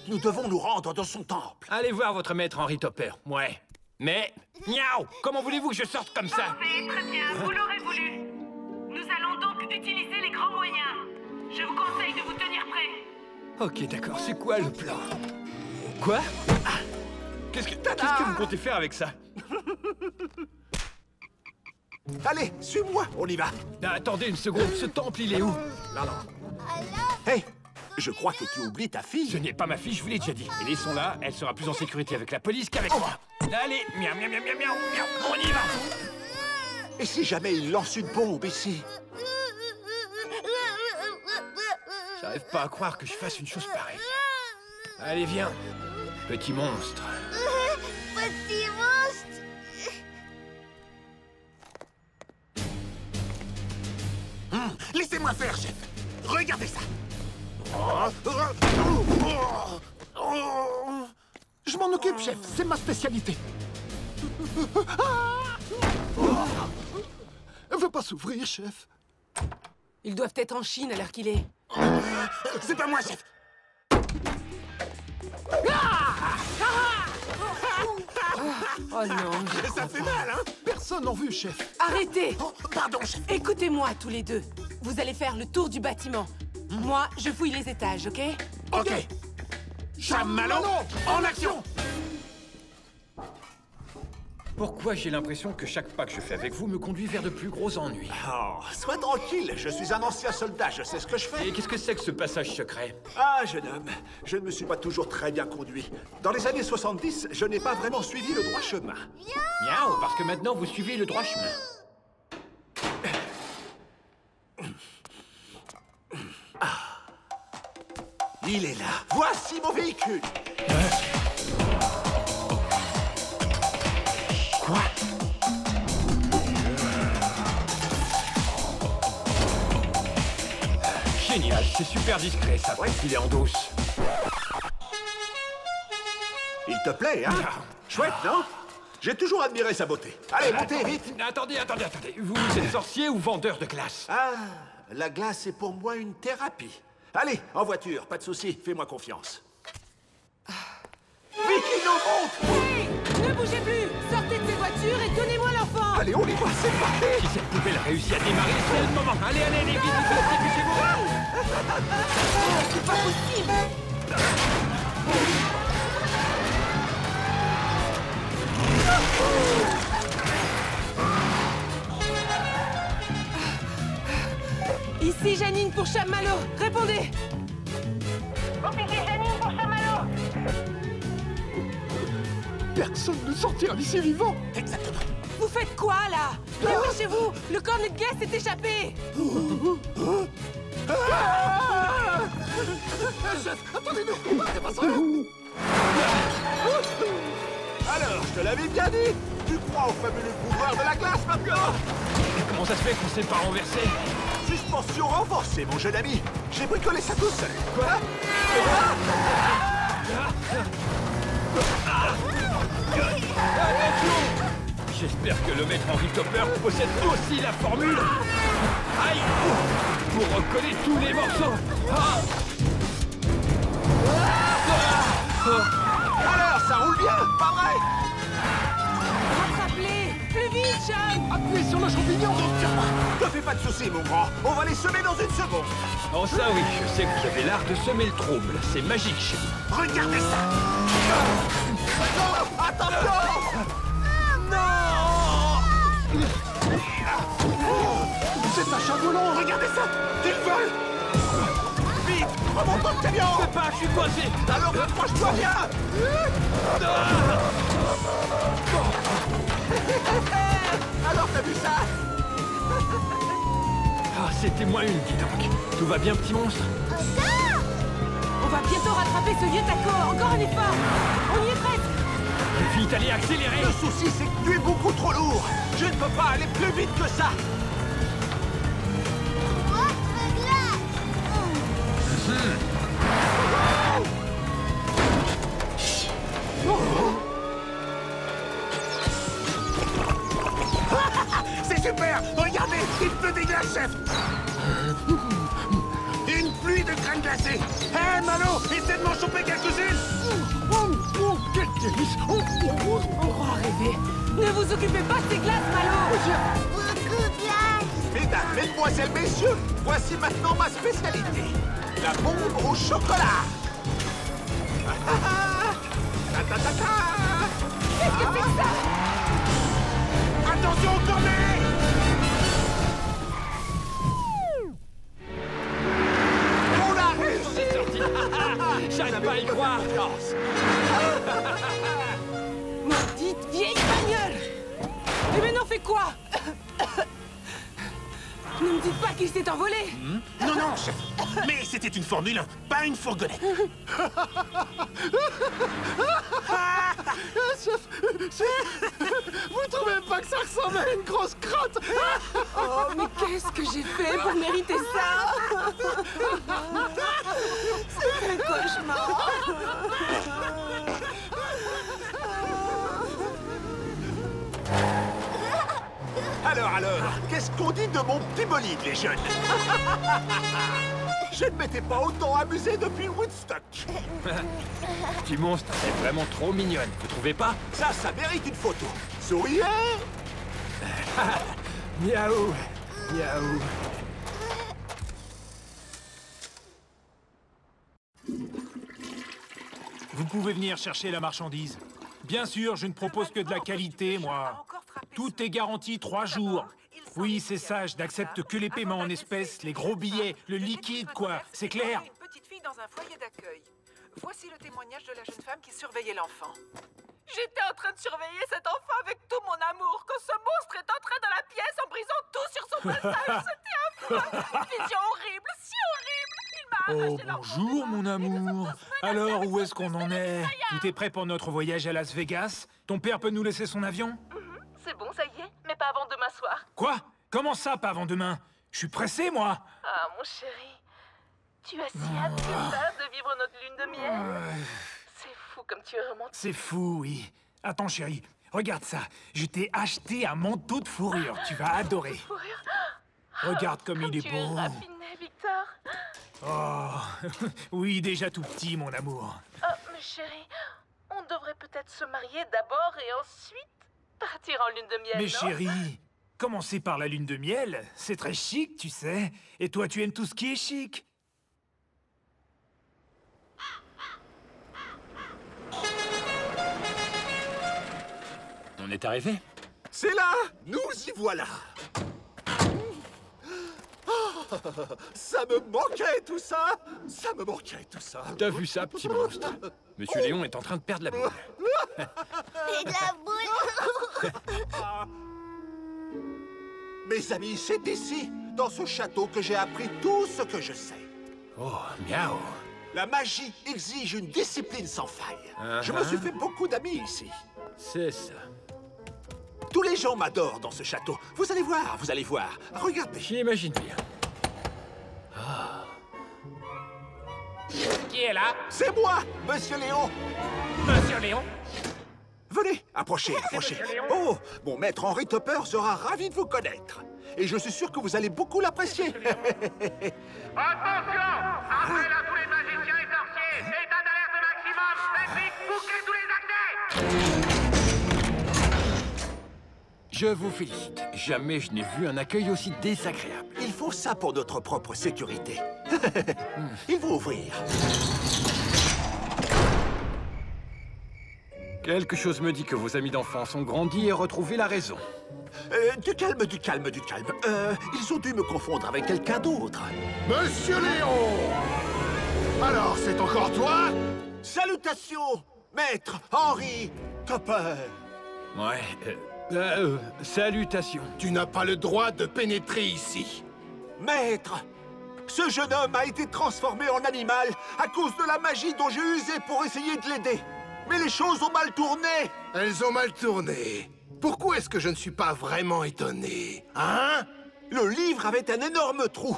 Nous devons nous rendre dans son temple. Allez voir votre maître Henry Topper, ouais. Mais, miaou, comment voulez-vous que je sorte comme ça? Parfait, très bien, vous l'aurez voulu. Nous allons donc utiliser les grands moyens. Je vous conseille de vous tenir prêts. Ok, d'accord, c'est quoi le plan? Quoi? Qu'est-ce que vous comptez faire avec ça? Allez, suis-moi, on y va. Attendez une seconde, ce temple, il est où? Non. Hey, je crois que tu oublies ta fille. Ce n'est pas ma fille, je vous l'ai déjà dit. Et laissons-la, elle sera plus en sécurité avec la police qu'avec moi. Allez, miaou, miaou, miaou, miaou, miaou, on y va. Et si jamais il lance une bombe ici? J'arrive pas à croire que je fasse une chose pareille. Allez, viens, petit monstre. Petit monstre. Laissez-moi faire, chef. Regardez ça. Je m'en occupe, chef. C'est ma spécialité. veut pas s'ouvrir, chef. Ils doivent être en Chine à l'heure qu'il est. C'est pas moi, chef. Oh non. Ça fait mal, hein? Personne n'en veut, chef. Arrêtez! Pardon, chef. Écoutez-moi, tous les deux. Vous allez faire le tour du bâtiment. Moi, je fouille les étages, ok? Ok. Chamallow, en action! Pourquoi j'ai l'impression que chaque pas que je fais avec vous me conduit vers de plus gros ennuis? Oh, sois tranquille, je suis un ancien soldat, je sais ce que je fais. Et qu'est-ce que c'est que ce passage secret? Ah, jeune homme, je ne me suis pas toujours très bien conduit. Dans les années 70, je n'ai pas vraiment suivi le droit chemin. Miaou, parce que maintenant vous suivez le droit chemin. Il est là. Voici mon véhicule. Quoi? Génial, c'est super discret, ça. Ouais, il est en douce. Il te plaît, hein? Chouette, non? J'ai toujours admiré sa beauté. Allez, montez, vite! Attendez. Vous êtes sorcier ou vendeur de glace? Ah, la glace est pour moi une thérapie. Allez, en voiture, pas de souci, fais-moi confiance. Vicky, nous monte! Hey! Ne bougez plus! Sortez de ces voitures et donnez-moi l'enfant! Allez, on y va, c'est parti! Si cette poubelle réussit à démarrer, c'est le moment. Allez, vite, dépêchez-vous! C'est pas possible! Ici Janine pour Chamallow, répondez! Officier Janine pour Chamallow. Personne ne sortira d'ici vivant. Exactement. Vous faites quoi là? Dépêchez-vous! Le cornet de glace s'est échappé! Chef, attendez-nous! Partez pas ça! Alors, je te l'avais bien dit! Tu crois au fabuleux pouvoir de la glace maintenant? Comment ça se fait qu'on s'est pas renversé? Suspension renforcée, mon jeune ami! J'ai bricolé ça tout seul! Quoi? J'espère que le maître Henry Topper possède aussi la formule. Aïe! Pour recoller tous les morceaux. Alors, ça roule bien, pas vrai? Rattrape-les! Plus vite, Sean! Appuyez sur le champignon. Te fais pas de soucis, mon grand. On va les semer dans une seconde. Oh ça oui, je sais que vous avez l'art de semer le trouble. C'est magique chez vous. Regardez ça! Non! Attention! Non! C'est un chat volant. Regardez ça! Il vole! Vite! Remonte dans le camion! Je peux pas, je suis coincé. Alors rapproche-toi bien! Alors t'as vu ça? Ah, c'était moi une, dis donc. Tout va bien, petit monstre? On va bientôt rattraper ce vieux taco! Encore un effort! On y est presque! Vite, allez, accélérez! Le souci, c'est que tu es beaucoup trop lourd! Je ne peux pas aller plus vite que ça! C'est super! Regardez! Il pleut des glaces, chef! Une pluie de graines glacées! Hé, Malo! Essaie de m'en choper quelques-unes! Quel délice. On croit rêver! Ne vous occupez pas de ces glaces, Malo! Beaucoup de glace. Mesdames, mesdemoiselles, messieurs, voici maintenant ma spécialité. La bombe au chocolat. Qu'est-ce que c'est que ça? Attention au cornet! On a réussi! J'arrive pas à y croire! Maudite vieille bagnole! Et maintenant, fais quoi? Ne me dites pas qu'il s'est envolé! Non, non, chef. Mais c'était une Formule 1, pas une fourgonnette. Chef, vous trouvez pas que ça ressemble à une grosse crotte? Oh, mais qu'est-ce que j'ai fait pour mériter ça? C'est un cauchemar! Alors, qu'est-ce qu'on dit de mon petit bolide, les jeunes? Je ne m'étais pas autant amusé depuis Woodstock. Petit monstre, elle est vraiment trop mignonne, vous trouvez pas? Ça mérite une photo. Souriez. Miaou, miaou. Vous pouvez venir chercher la marchandise. Bien sûr, je ne propose que de la qualité, moi. Tout est garanti 3 jours. Oui, c'est ça, je n'accepte que les paiements en espèces, les gros billets, le liquide, quoi. C'est clair? Une petite fille dans un foyer d'accueil. Voici le témoignage de la jeune femme qui surveillait l'enfant. J'étais en train de surveiller cet enfant avec tout mon amour quand ce monstre est entré dans la pièce en brisant tout sur son passage. C'était affreux. Une vision horrible, si horrible. Il m'a Oh, arraché l'enfant. bonjour, mon amour. Alors, où est-ce qu'on en est? Tout est prêt pour notre voyage à Las Vegas? Ton père peut nous laisser son avion? C'est bon, ça y est, mais pas avant demain soir. Quoi? Comment ça, pas avant demain? Je suis pressé, moi. Ah, mon chéri, tu as si hâte que ça de vivre notre lune de miel. C'est fou comme tu es romantique. C'est fou, oui. Attends, chérie, regarde ça. Je t'ai acheté un manteau de fourrure. Tu vas adorer. Fourrure. Regarde comme il est Tu beau. es raffiné, Victor. Oh, oui, déjà tout petit, mon amour. Oh, mais chérie, on devrait peut-être se marier d'abord et ensuite partir en lune de miel, Mais non? chérie, commencer par la lune de miel, c'est très chic, tu sais. Et toi, tu aimes tout ce qui est chic. On est arrivé? C'est là. Nous y voilà. Oh, ça me manquait tout ça. Ça me manquait tout ça. T'as vu ça, petit monstre? Monsieur Léon est en train de perdre la boule. Et de la boule. Mes amis, c'est ici, dans ce château, que j'ai appris tout ce que je sais. Oh, miaou. La magie exige une discipline sans faille. Je me suis fait beaucoup d'amis ici. C'est ça. Tous les gens m'adorent dans ce château. Vous allez voir, vous allez voir. Regardez. J'imagine bien. Qui est là? C'est moi, Monsieur Léon. Monsieur Léon? Venez, approchez, approchez. Oh, mon maître Henry Topper sera ravi de vous connaître. Et je suis sûr que vous allez beaucoup l'apprécier. Attention! Appel à tous les magiciens et sorciers! État d'alerte maximum! Faites vite, bouclez tous les accès! Je vous félicite. Jamais je n'ai vu un accueil aussi désagréable. Il faut ça pour notre propre sécurité. Il faut ouvrir. Quelque chose me dit que vos amis d'enfance ont grandi et retrouvé la raison. Du calme, du calme, du calme. Ils ont dû me confondre avec quelqu'un d'autre. Monsieur Léon! Alors, c'est encore toi? Salutations, maître Henry Topper. Ouais, salutations. Tu n'as pas le droit de pénétrer ici. Maître, ce jeune homme a été transformé en animal à cause de la magie dont j'ai usé pour essayer de l'aider. Mais les choses ont mal tourné. Elles ont mal tourné. Pourquoi est-ce que je ne suis pas vraiment étonné? Hein? Le livre avait un énorme trou.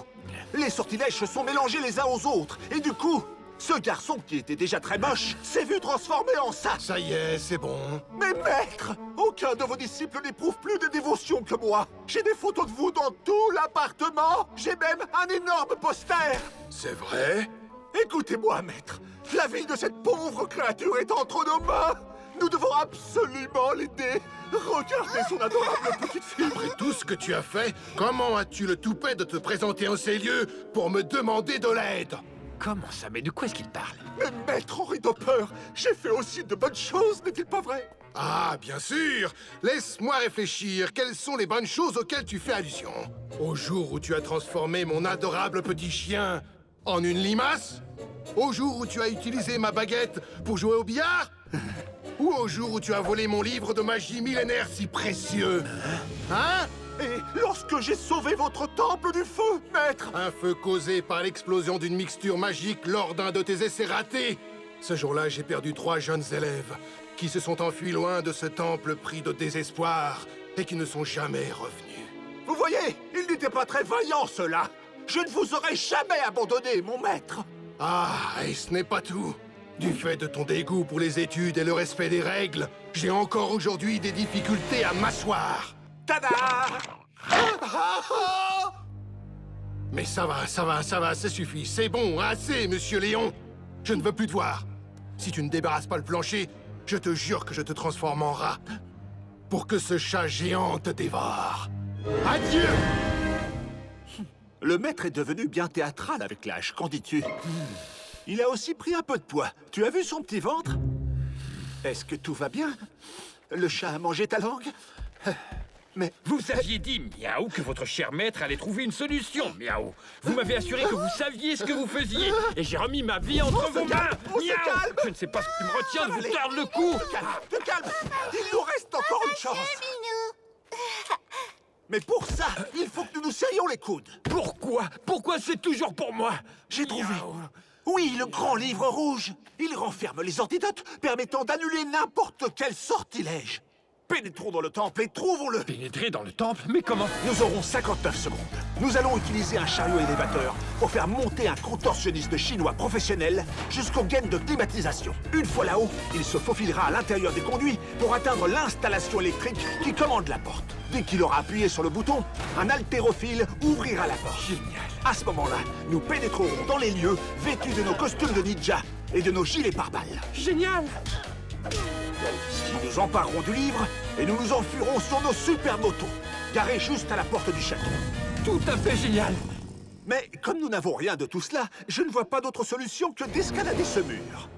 Les sortilèges se sont mélangés les uns aux autres. Et du coup, ce garçon qui était déjà très moche s'est vu transformé en ça. Ça y est, c'est bon. Mais maître, aucun de vos disciples n'éprouve plus de dévotion que moi. J'ai des photos de vous dans tout l'appartement. J'ai même un énorme poster. C'est vrai? Écoutez-moi, maître. La vie de cette pauvre créature est entre nos mains. Nous devons absolument l'aider. Regardez son adorable petite fille. Après tout ce que tu as fait, comment as-tu le toupet de te présenter en ces lieux pour me demander de l'aide? Comment ça? Mais de quoi est-ce qu'il parle? Mais maître Henry Topper, j'ai fait aussi de bonnes choses, n'est-il pas vrai? Ah, bien sûr! Laisse-moi réfléchir. Quelles sont les bonnes choses auxquelles tu fais allusion? Au jour où tu as transformé mon adorable petit chien en une limace? Au jour où tu as utilisé ma baguette pour jouer au billard? Ou au jour où tu as volé mon livre de magie millénaire si précieux? Hein? Et lorsque j'ai sauvé votre temple du feu, maître? Un feu causé par l'explosion d'une mixture magique lors d'un de tes essais ratés. Ce jour-là, j'ai perdu 3 jeunes élèves qui se sont enfuis loin de ce temple pris de désespoir et qui ne sont jamais revenus. Vous voyez, ils n'étaient pas très vaillants, ceux-là. Je ne vous aurais jamais abandonné, mon maître. Ah, et ce n'est pas tout. Du fait de ton dégoût pour les études et le respect des règles, j'ai encore aujourd'hui des difficultés à m'asseoir. Tada! Mais ça va, ça suffit. C'est bon, assez, monsieur Léon. Je ne veux plus te voir. Si tu ne débarrasses pas le plancher, je te jure que je te transforme en rat. Pour que ce chat géant te dévore. Adieu! Le maître est devenu bien théâtral avec l'âge, qu'en dis-tu? Il a aussi pris un peu de poids. Tu as vu son petit ventre? Est-ce que tout va bien? Le chat a mangé ta langue? Mais... Vous aviez dit, Miaou, que votre cher maître allait trouver une solution, Miaou. Vous m'avez assuré que vous saviez ce que vous faisiez. Et j'ai remis ma vie entre vos mains. Miaou! Je ne sais pas ce qui me retient de vous tordre le cou. Te calme. Il nous reste encore une chance. Mais pour ça, il faut que nous nous serrions les coudes. Pourquoi? Pourquoi c'est toujours pour moi? J'ai trouvé. Oui, le grand livre rouge. Il renferme les antidotes permettant d'annuler n'importe quel sortilège. Pénétrons dans le temple et trouvons-le. Pénétrer dans le temple? Mais comment? Nous aurons 59 secondes. Nous allons utiliser un chariot élévateur pour faire monter un contorsionniste chinois professionnel jusqu'aux gaines de climatisation. Une fois là-haut, il se faufilera à l'intérieur des conduits pour atteindre l'installation électrique qui commande la porte. Dès qu'il aura appuyé sur le bouton, un haltérophile ouvrira la porte. Génial. À ce moment-là, nous pénétrerons dans les lieux vêtus de nos costumes de ninja et de nos gilets pare-balles. Génial! Nous nous emparerons du livre et nous nous enfuirons sur nos super motos, garés juste à la porte du château. Tout à fait génial! Mais comme nous n'avons rien de tout cela, je ne vois pas d'autre solution que d'escalader ce mur.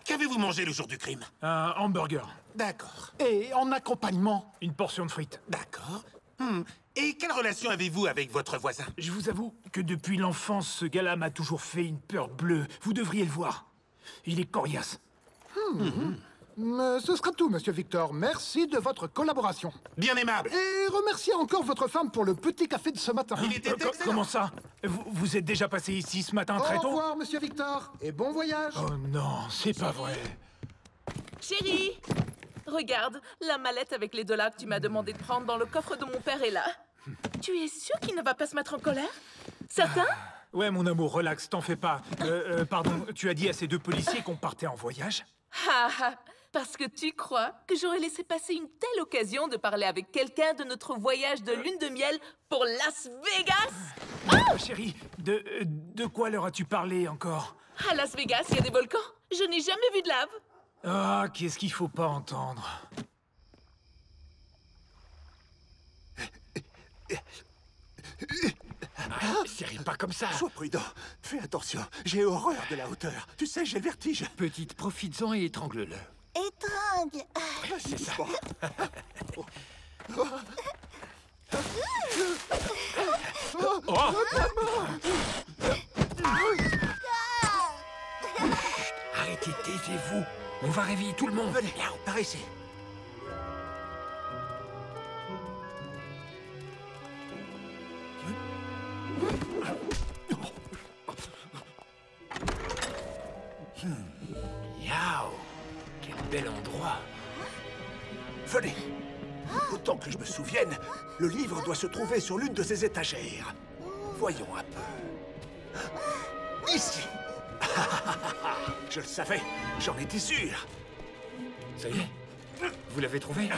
Qu'avez-vous mangé le jour du crime? Un hamburger. D'accord. Et en accompagnement? Une portion de frites. D'accord. Et quelle relation avez-vous avec votre voisin? Je vous avoue que depuis l'enfance, ce gars-là m'a toujours fait une peur bleue. Vous devriez le voir. Il est coriace. Ce sera tout, monsieur Victor. Merci de votre collaboration. Bien aimable. Et remerciez encore votre femme pour le petit café de ce matin. Il était excellent. Comment ça? Vous êtes déjà passé ici ce matin très tôt? Au revoir, monsieur Victor, et bon voyage. Oh non, c'est pas vrai. Chérie, regarde, la mallette avec les $, que tu m'as demandé de prendre dans le coffre de mon père est là. Tu es sûr qu'il ne va pas se mettre en colère? Certain? Ouais, mon amour, relax, t'en fais pas. Pardon, tu as dit à ces 2 policiers qu'on partait en voyage? Parce que tu crois que j'aurais laissé passer une telle occasion de parler avec quelqu'un de notre voyage de lune de miel pour Las Vegas? Oh, chérie, de quoi leur as-tu parlé encore? À Las Vegas, il y a des volcans. Je n'ai jamais vu de lave. Ah, qu'est-ce qu'il faut pas entendre? Serrez pas comme ça. Sois prudent. Fais attention. J'ai horreur de la hauteur. Tu sais, j'ai le vertige. Petite, profites-en et étrangle-le. Étrangle. C'est ça. Arrêtez, taisez-vous. On va réveiller tout le monde. Venez, par ici. Miaou. Quel bel endroit. Venez. Autant que je me souvienne, le livre doit se trouver sur l'une de ces étagères. Voyons un peu. Ici. Je le savais, j'en étais sûr. Ça y est? Vous l'avez trouvé?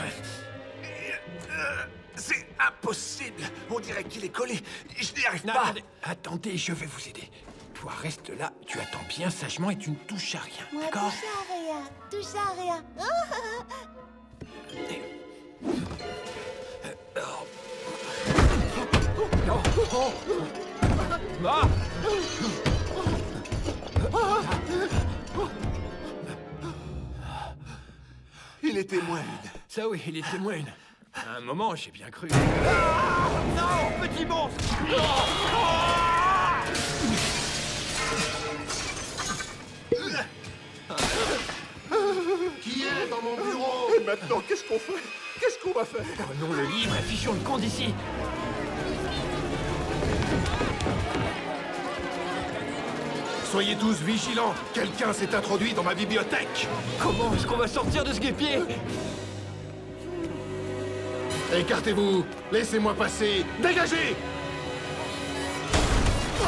C'est impossible. On dirait qu'il est collé. Je n'y arrive Non, pas. attendez, je vais vous aider. Toi, reste là, tu attends bien sagement et tu ne touches à rien, Moi, d'accord? touche à rien. Il est témoin. Ça oui, il est témoin. À un moment, j'ai bien cru. Non, petit monstre! Qui est dans mon bureau? Et maintenant, qu'est-ce qu'on fait? Qu'est-ce qu'on va faire? Prenons le livre et fichons le camp d'ici. Soyez tous vigilants. Quelqu'un s'est introduit dans ma bibliothèque. Comment est-ce qu'on va sortir de ce guêpier? Écartez-vous. Laissez-moi passer. Dégagez! Et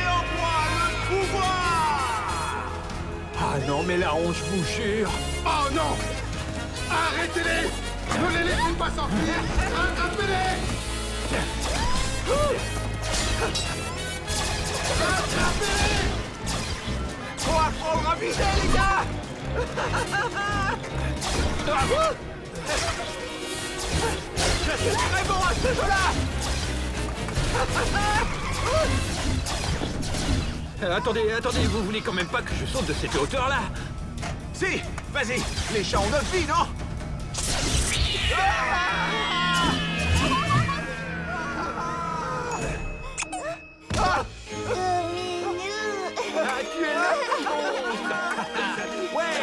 en moi le pouvoir! Ah non, mais la honte, je vous jure. Oh non! Arrêtez-les! Ne les laissez pas sortir! Rattrapez-les! Rattrapez-les! Faut apprendre à viser, les gars! Je suis très bon à ce jeu-là! Attendez, vous voulez quand même pas que je saute de cette hauteur-là? Si, vas-y, les chats ont 9 vies, non? Tu es là! Ouais!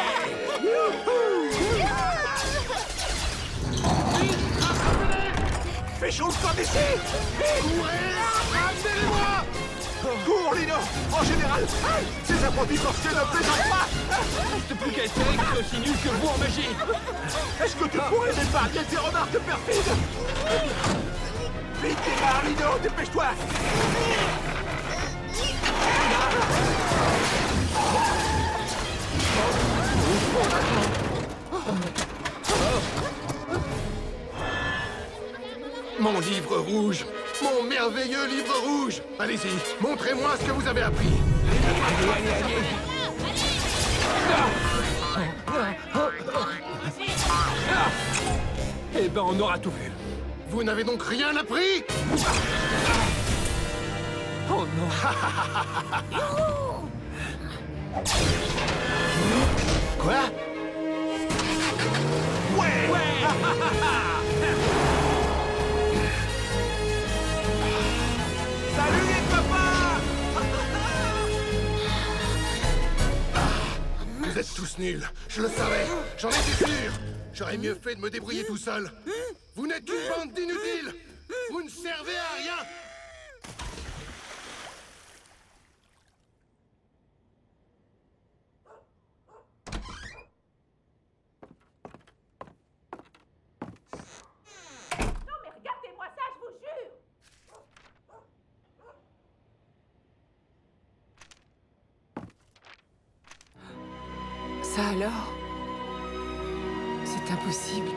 Fais chaud comme ici! Amenez-les-moi! Cours, Lino! En général, ces apprentis sorciers ne plaisantent pas! Reste plus qu'à espérer que je suis aussi nul que vous en magie! Est-ce que tu pourrais m'épargner tes remarques perfides? Vite, démarre, Lino! Dépêche-toi! Mon livre rouge! Mon merveilleux livre rouge! Allez-y, montrez-moi ce que vous avez appris! Eh ben, on aura tout vu. Vous n'avez donc rien appris? Oh non! Quoi? Ouais! Salut les papas! Vous êtes tous nuls, je le savais, j'en étais sûr. J'aurais mieux fait de me débrouiller tout seul. Vous n'êtes qu'une bande d'inutiles. Vous ne servez à rien. Non mais regardez-moi ça, je vous jure! Ça alors? C'est impossible.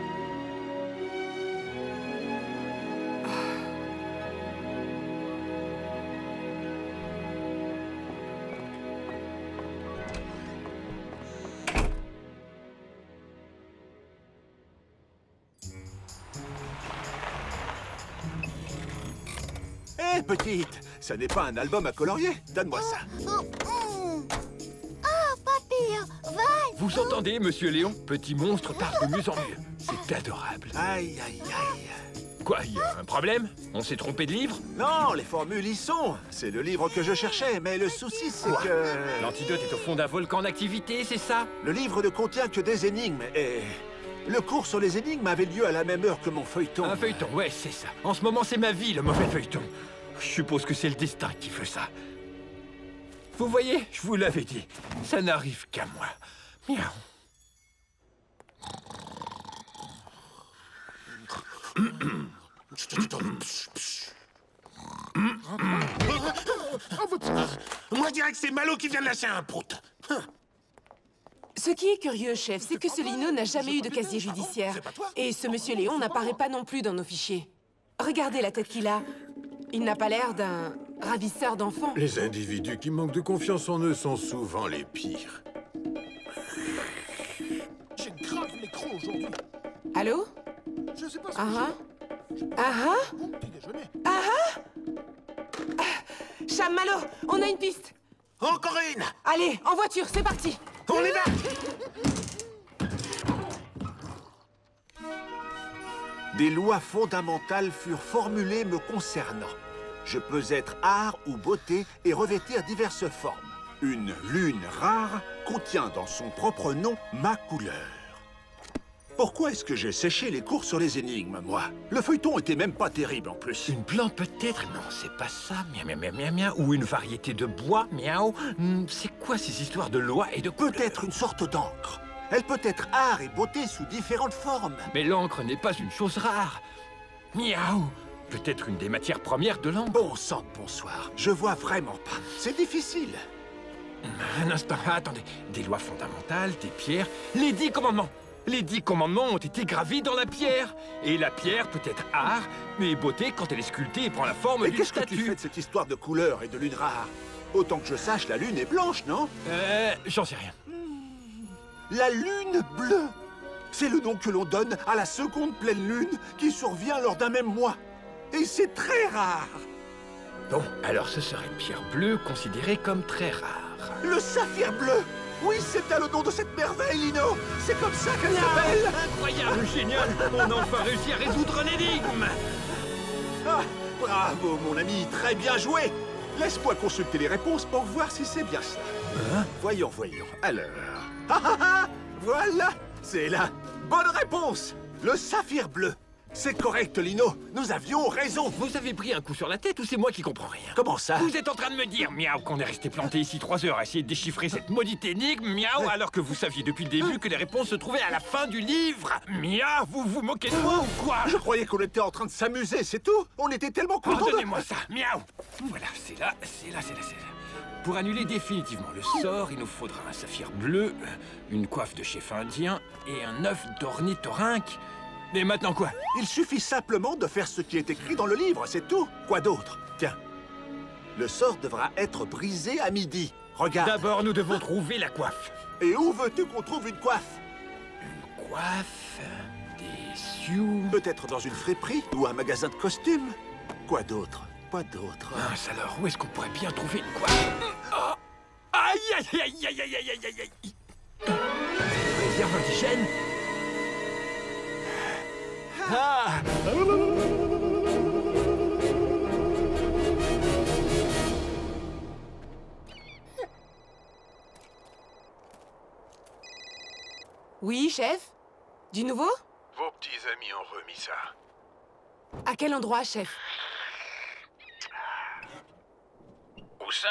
Hé, petite, ça n'est pas un album à colorier. Donne-moi ça. Vous entendez, monsieur Léon? Petit monstre parle de mieux en mieux. C'est adorable. Aïe, aïe, aïe. Quoi, y a un problème? On s'est trompé de livre? Non, les formules y sont. C'est le livre que je cherchais, mais le souci, c'est que... L'antidote est au fond d'un volcan d'activité, c'est ça? Le livre ne contient que des énigmes, et... Le cours sur les énigmes avait lieu à la même heure que mon feuilleton. Un feuilleton, ouais, c'est ça. En ce moment, c'est ma vie, le mauvais feuilleton. Je suppose que c'est le destin qui fait ça. Vous voyez, je vous l'avais dit, ça n'arrive qu'à moi. Miaou. Moi, je dirais que c'est Malo qui vient de lâcher un prout. Ce qui est curieux, chef, c'est que ce Lino n'a jamais eu de casier judiciaire. Et ce monsieur Léon n'apparaît pas non plus dans nos fichiers. Regardez la tête qu'il a. Il n'a pas l'air d'un ravisseur d'enfants. Les individus qui manquent de confiance en eux sont souvent les pires. J'ai grave l'écran aujourd'hui. Allô? Je sais pas ce Cham Malo, on a une piste. Encore une. Allez, en voiture, c'est parti. On y va. Des lois fondamentales furent formulées me concernant. Je peux être art ou beauté et revêtir diverses formes. Une lune rare contient dans son propre nom ma couleur. Pourquoi est-ce que j'ai séché les cours sur les énigmes, moi? Le feuilleton était même pas terrible, en plus. Une plante peut-être? Non, c'est pas ça. Miam, miam, miam, miam, miam. Ou une variété de bois? Miaou. C'est quoi ces histoires de lois et de couleurs? Peut-être une sorte d'encre. Elle peut être art et beauté sous différentes formes. Mais l'encre n'est pas une chose rare. Miaou. Peut-être une des matières premières de l'encre. Bon sang de bonsoir. Je vois vraiment pas. C'est difficile. Un instant, attendez. Des lois fondamentales, des pierres, les 10 commandements. Les 10 commandements ont été gravés dans la pierre. Et la pierre peut être art, mais beauté quand elle est sculptée et prend la forme d'une statue. Qu'est-ce que tu fais de cette histoire de couleurs et de lune rare? Autant que je sache, la lune est blanche, non? J'en sais rien. La lune bleue! C'est le nom que l'on donne à la seconde pleine lune qui survient lors d'un même mois. Et c'est très rare! Bon, alors ce serait une pierre bleue considérée comme très rare. Le saphir bleu! Oui, c'est bien le nom de cette merveille, Lino! C'est comme ça qu'elle s'appelle! Incroyable, génial! On a enfin réussi à résoudre l'énigme! Ah, bravo, mon ami, très bien joué! Laisse-moi consulter les réponses pour voir si c'est bien ça. Hein? Voyons. Alors... Voilà! C'est la bonne réponse! Le saphir bleu! C'est correct, Lino. Nous avions raison. Vous avez pris un coup sur la tête ou c'est moi qui comprends rien? Comment ça? Vous êtes en train de me dire, miaou, qu'on est resté planté ici 3 heures à essayer de déchiffrer cette maudite énigme, miaou, alors que vous saviez depuis le début que les réponses se trouvaient à la fin du livre? Miaou, vous vous moquez de moi ou quoi? Je croyais qu'on était en train de s'amuser, c'est tout. On était tellement contents de... Donnez-moi ça, miaou. Voilà, c'est là. Pour annuler définitivement le sort, il nous faudra un saphir bleu, une coiffe de chef indien et un œuf d'ornithorynque. Mais maintenant quoi? Il suffit simplement de faire ce qui est écrit dans le livre, c'est tout. Quoi d'autre? Tiens. Le sort devra être brisé à midi. Regarde. D'abord, nous devons trouver la coiffe. Et où veux-tu qu'on trouve une coiffe? Une coiffe? Des sioux? Peut-être dans une friperie ou un magasin de costumes. Quoi d'autre? Mince alors, où est-ce qu'on pourrait bien trouver une coiffe? Oh. Aïe. Réserve indigène? Ah! Oui, chef? Du nouveau? Vos petits amis ont remis ça. À quel endroit, chef? Où ça?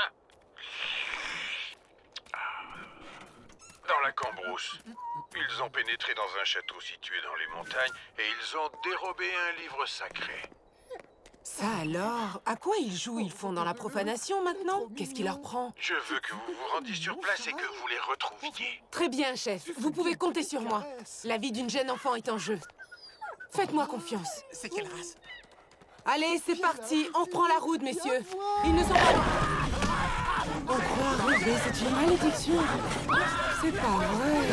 Dans la Cambrousse. Ils ont pénétré dans un château situé dans les montagnes et ils ont dérobé un livre sacré. Ça alors? À quoi ils jouent? Ils font dans la profanation maintenant? Qu'est-ce qui leur prend? Je veux que vous vous rendiez sur place et que vous les retrouviez. Très bien, chef. Vous pouvez compter sur moi. La vie d'une jeune enfant est en jeu. Faites-moi confiance. C'est quelle race? Allez, c'est parti. On reprend la route, messieurs. Ils ne sont pas... On croit rêver, c'est une malédiction. C'est pas vrai.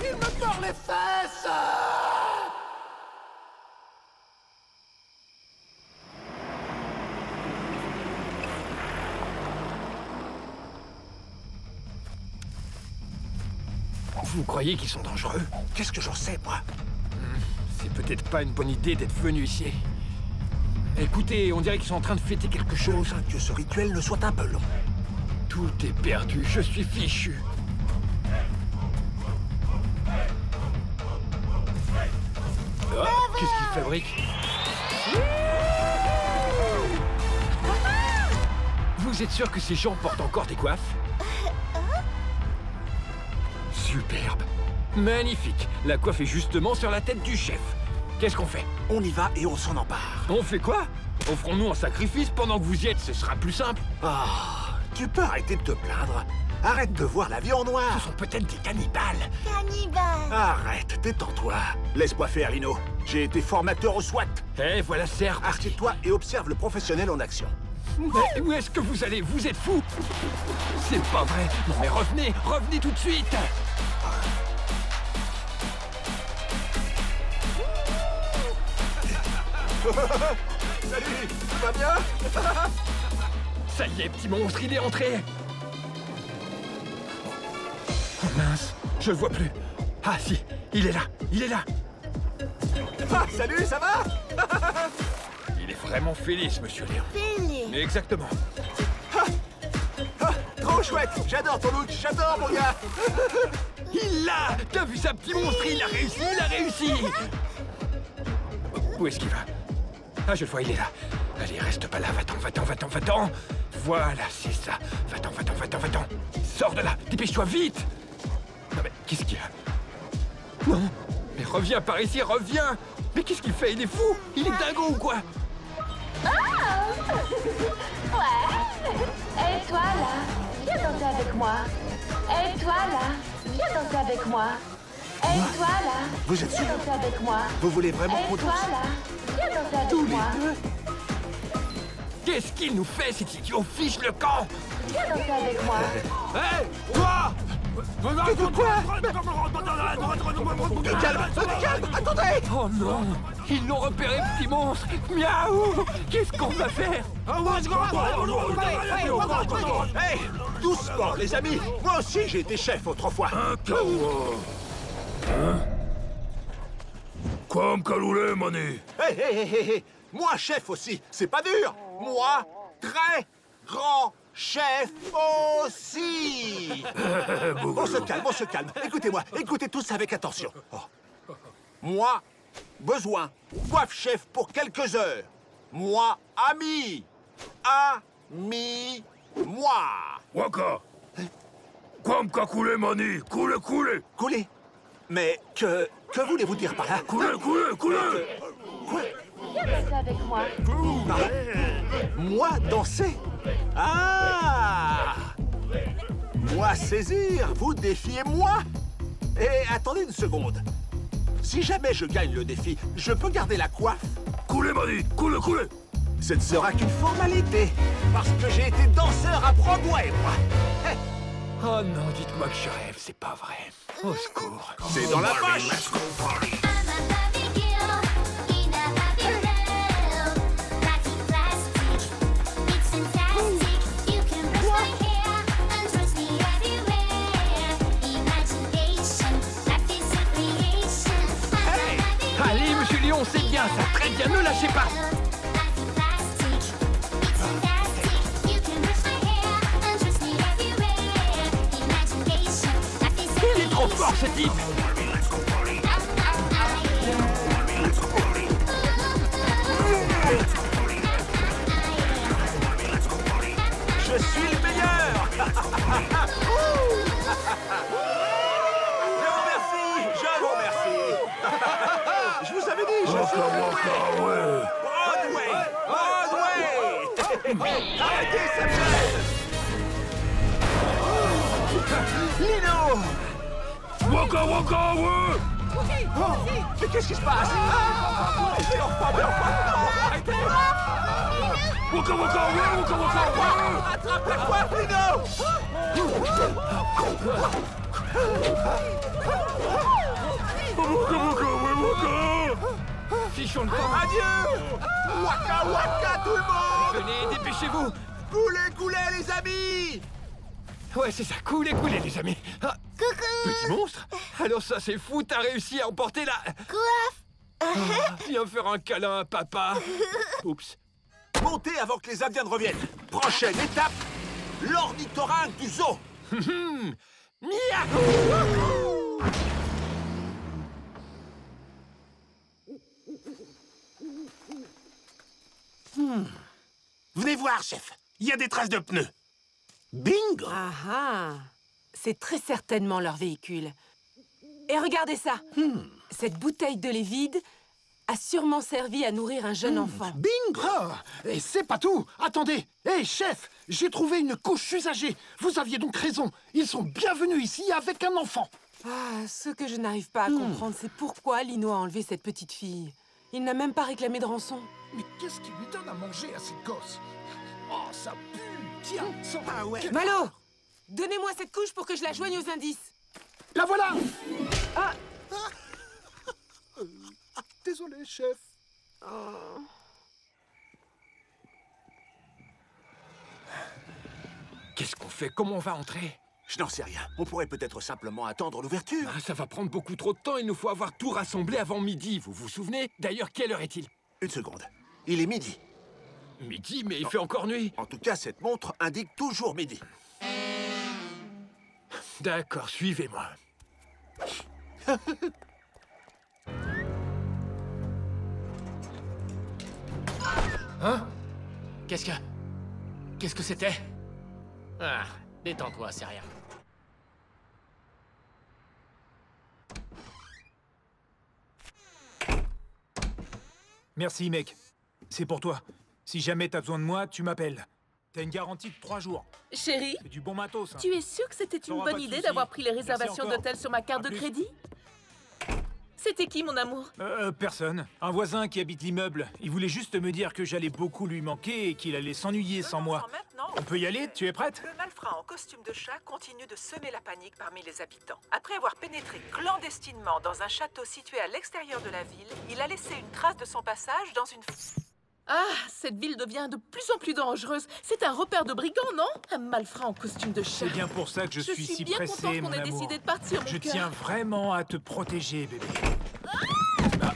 Il me mord les fesses! Vous croyez qu'ils sont dangereux? Qu'est-ce que j'en sais, moi? C'est peut-être pas une bonne idée d'être venu ici. Écoutez, on dirait qu'ils sont en train de fêter quelque chose. Que ce rituel ne soit un peu long. Tout est perdu, je suis fichu. Oh, qu'est-ce qu'ils fabriquent? Vous êtes sûr que ces gens portent encore des coiffes? Superbe. Magnifique. La coiffe est justement sur la tête du chef. Qu'est-ce qu'on fait? On y va et on s'en empare. On fait quoi? Offrons-nous un sacrifice pendant que vous y êtes, ce sera plus simple. Ah, tu peux arrêter de te plaindre. Arrête de voir la vie en noir. Ce sont peut-être des cannibales. Cannibales. Arrête, détends-toi. Laisse-moi faire, Lino. J'ai été formateur au SWAT. Eh, voilà, serre. Assieds-toi et observe le professionnel en action. Mais où est-ce que vous allez? Vous êtes fous? C'est pas vrai. Non mais revenez, revenez tout de suite. Salut, tu vas bien? Ça y est, petit monstre, il est entré. Oh mince, je le vois plus. Ah si, il est là, il est là. Ah, salut, ça va? Il est vraiment Félix, monsieur Léon. Félix. Exactement. Trop chouette, j'adore ton look, j'adore mon gars. Il l'a! T'as vu ça, petit monstre? Il a réussi, il a réussi. Où est-ce qu'il va? Ah, je le vois, il est là. Allez, reste pas là, va-t'en, va-t'en, va-t'en, va-t'en. Voilà, c'est ça. Va-t'en, va-t'en, va-t'en, va-t'en. Sors de là, dépêche-toi, vite. Non mais, qu'est-ce qu'il y a? Non, mais reviens par ici, reviens. Mais qu'est-ce qu'il fait? Il est fou? Il est dingo ou quoi? Ouais. Et toi, là, viens danser avec moi. Et toi, là, viens danser avec moi. Et toi, là, Vous êtes sûr? viens danser avec moi. Vous voulez vraiment qu'on Et toi, danse? là, viens danser avec Tous les moi. deux? Qu'est-ce qu'il nous fait, cet idiot? Fiche le camp! Viens danser avec moi. Hé, toi! Calme, attendez! Oh non! Ils l'ont repéré, petit monstre! Miaou! Qu'est-ce qu'on va faire? Hey, doucement, les amis! Moi aussi, j'ai été chef autrefois! Comme Kaloulé, Mani. Hey! Moi, chef aussi! C'est pas dur! Moi, très grand chef aussi! On se calme. Écoutez-moi, écoutez tous avec attention. Oh. Moi, besoin. Coiffe chef pour quelques heures. Moi, ami. Moi. Waka. Comme Kakoulé, Mani. Coulé. Coulé. Mais que voulez-vous dire par là? Coulé. Quoi? Viens danser avec moi. Moi, danser? Ah! Moi, saisir? Vous défiez moi? Et attendez une seconde. Si jamais je gagne le défi, je peux garder la coiffe? Coulé, Mani. Coulé. Ce ne sera qu'une formalité, parce que j'ai été danseur à Broadway, moi. Hey, Oh non, dites-moi que je rêve, c'est pas vrai. Au secours. c'est dans la poche! Allez, monsieur Lion, c'est bien, ça très bien, ne lâchez pas! Il est trop fort, ce type! Je suis le meilleur! Je vous remercie! Je vous avais dit, je suis le meilleur! Broadway! Arrêtez cette chaise! Lino! Waka, ouais. Oh, mais qu'est-ce qui se passe? Mais enfin, non, arrêtez! Waka, ouais. Attrape la coiffe, Lino! Fichons le camp! Adieu! Waka, tout le monde! Venez, dépêchez-vous! Coulez, les amis! Ouais, c'est ça, coulez, les amis! Ah, Coucou. petit monstre? Alors ça, c'est fou, t'as réussi à emporter la... Coiffe. Viens faire un câlin à papa! Oups. Montez avant que les Indiens ne reviennent. Prochaine étape, l'ornithorynque du zoo. Venez voir, chef. Il y a des traces de pneus. Bingo! Ah, c'est très certainement leur véhicule. Et regardez ça. Cette bouteille de lait vide a sûrement servi à nourrir un jeune enfant. Bingo! Et c'est pas tout. Attendez. Hé, chef, j'ai trouvé une couche usagée. Vous aviez donc raison. Ils sont bienvenus ici avec un enfant. Ah, ce que je n'arrive pas à comprendre, c'est pourquoi Lino a enlevé cette petite fille. Il n'a même pas réclamé de rançon. Mais qu'est-ce qui lui donne à manger à cette gosse? Oh, ça pue. Tiens, sors. Ah ouais. Malo, donnez-moi cette couche pour que je la joigne aux indices. La voilà. Ah. Désolé, chef. Qu'est-ce qu'on fait? Comment on va entrer? Je n'en sais rien. On pourrait peut-être simplement attendre l'ouverture. Ah, ça va prendre beaucoup trop de temps. Il nous faut avoir tout rassemblé avant midi. Vous vous souvenez? D'ailleurs, quelle heure est-il? Une seconde. Il est midi. Midi, mais il fait encore nuit. En tout cas, cette montre indique toujours midi. D'accord, suivez-moi. Hein? Qu'est-ce que c'était? Ah, détends-toi, c'est rien. Merci, mec. C'est pour toi. Si jamais t'as besoin de moi, tu m'appelles. T'as une garantie de 3 jours. Chérie, c'est du bon matos. Hein. Tu es sûr que c'était une T'auras bonne pas de idée soucis. d'avoir pris les Merci réservations encore. d'hôtel sur ma carte À de plus. crédit? C'était qui, mon amour? Personne. Un voisin qui habite l'immeuble. Il voulait juste me dire que j'allais beaucoup lui manquer et qu'il allait s'ennuyer sans moi. On peut y aller? Tu es prête? Le malfrat en costume de chat continue de semer la panique parmi les habitants. Après avoir pénétré clandestinement dans un château situé à l'extérieur de la ville, il a laissé une trace de son passage dans une... Ah, cette ville devient de plus en plus dangereuse. C'est un repère de brigands, non? Un malfrat en costume de chat. C'est bien pour ça que je suis si bien pressé, contente qu'on mon ait amour. décidé de partir, mon Je cœur. tiens vraiment à te protéger, bébé. Ah.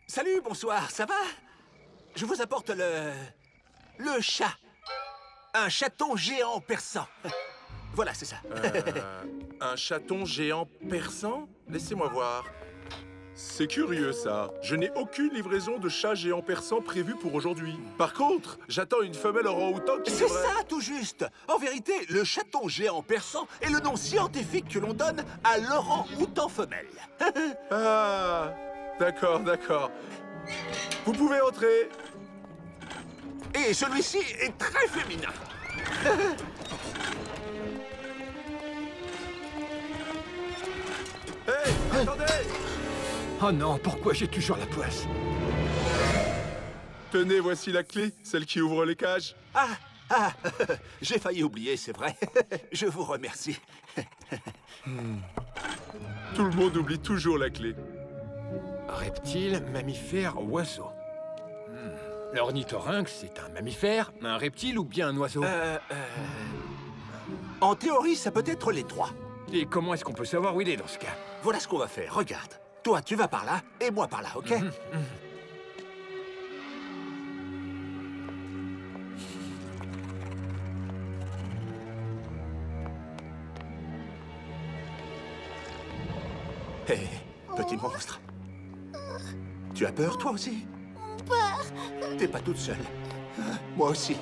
Salut, bonsoir, ça va? Je vous apporte le chat. Un chaton géant persan. Voilà, c'est ça. Un chaton géant persan? Laissez-moi voir. C'est curieux, ça. Je n'ai aucune livraison de chat géant persan prévue pour aujourd'hui. Par contre, j'attends une femelle orang-outan qui C'est devrait... ça, tout juste. En vérité, le chaton géant persan est le nom scientifique que l'on donne à l'orang-outan femelle. Ah, d'accord, d'accord. Vous pouvez entrer. Et celui-ci est très féminin. Hey, attendez! Oh non, pourquoi j'ai toujours la poisse? Tenez, voici la clé, celle qui ouvre les cages. J'ai failli oublier, c'est vrai. Je vous remercie. Tout le monde oublie toujours la clé. Reptile, mammifère, oiseau. L'ornithorynque, c'est un mammifère, un reptile ou bien un oiseau? En théorie, ça peut être les trois. Et comment est-ce qu'on peut savoir où il est dans ce cas? Voilà ce qu'on va faire, regarde. Toi, tu vas par là, et moi par là, ok? Hé, petit monstre. Tu as peur, toi aussi? Peur. T'es pas toute seule. Moi aussi.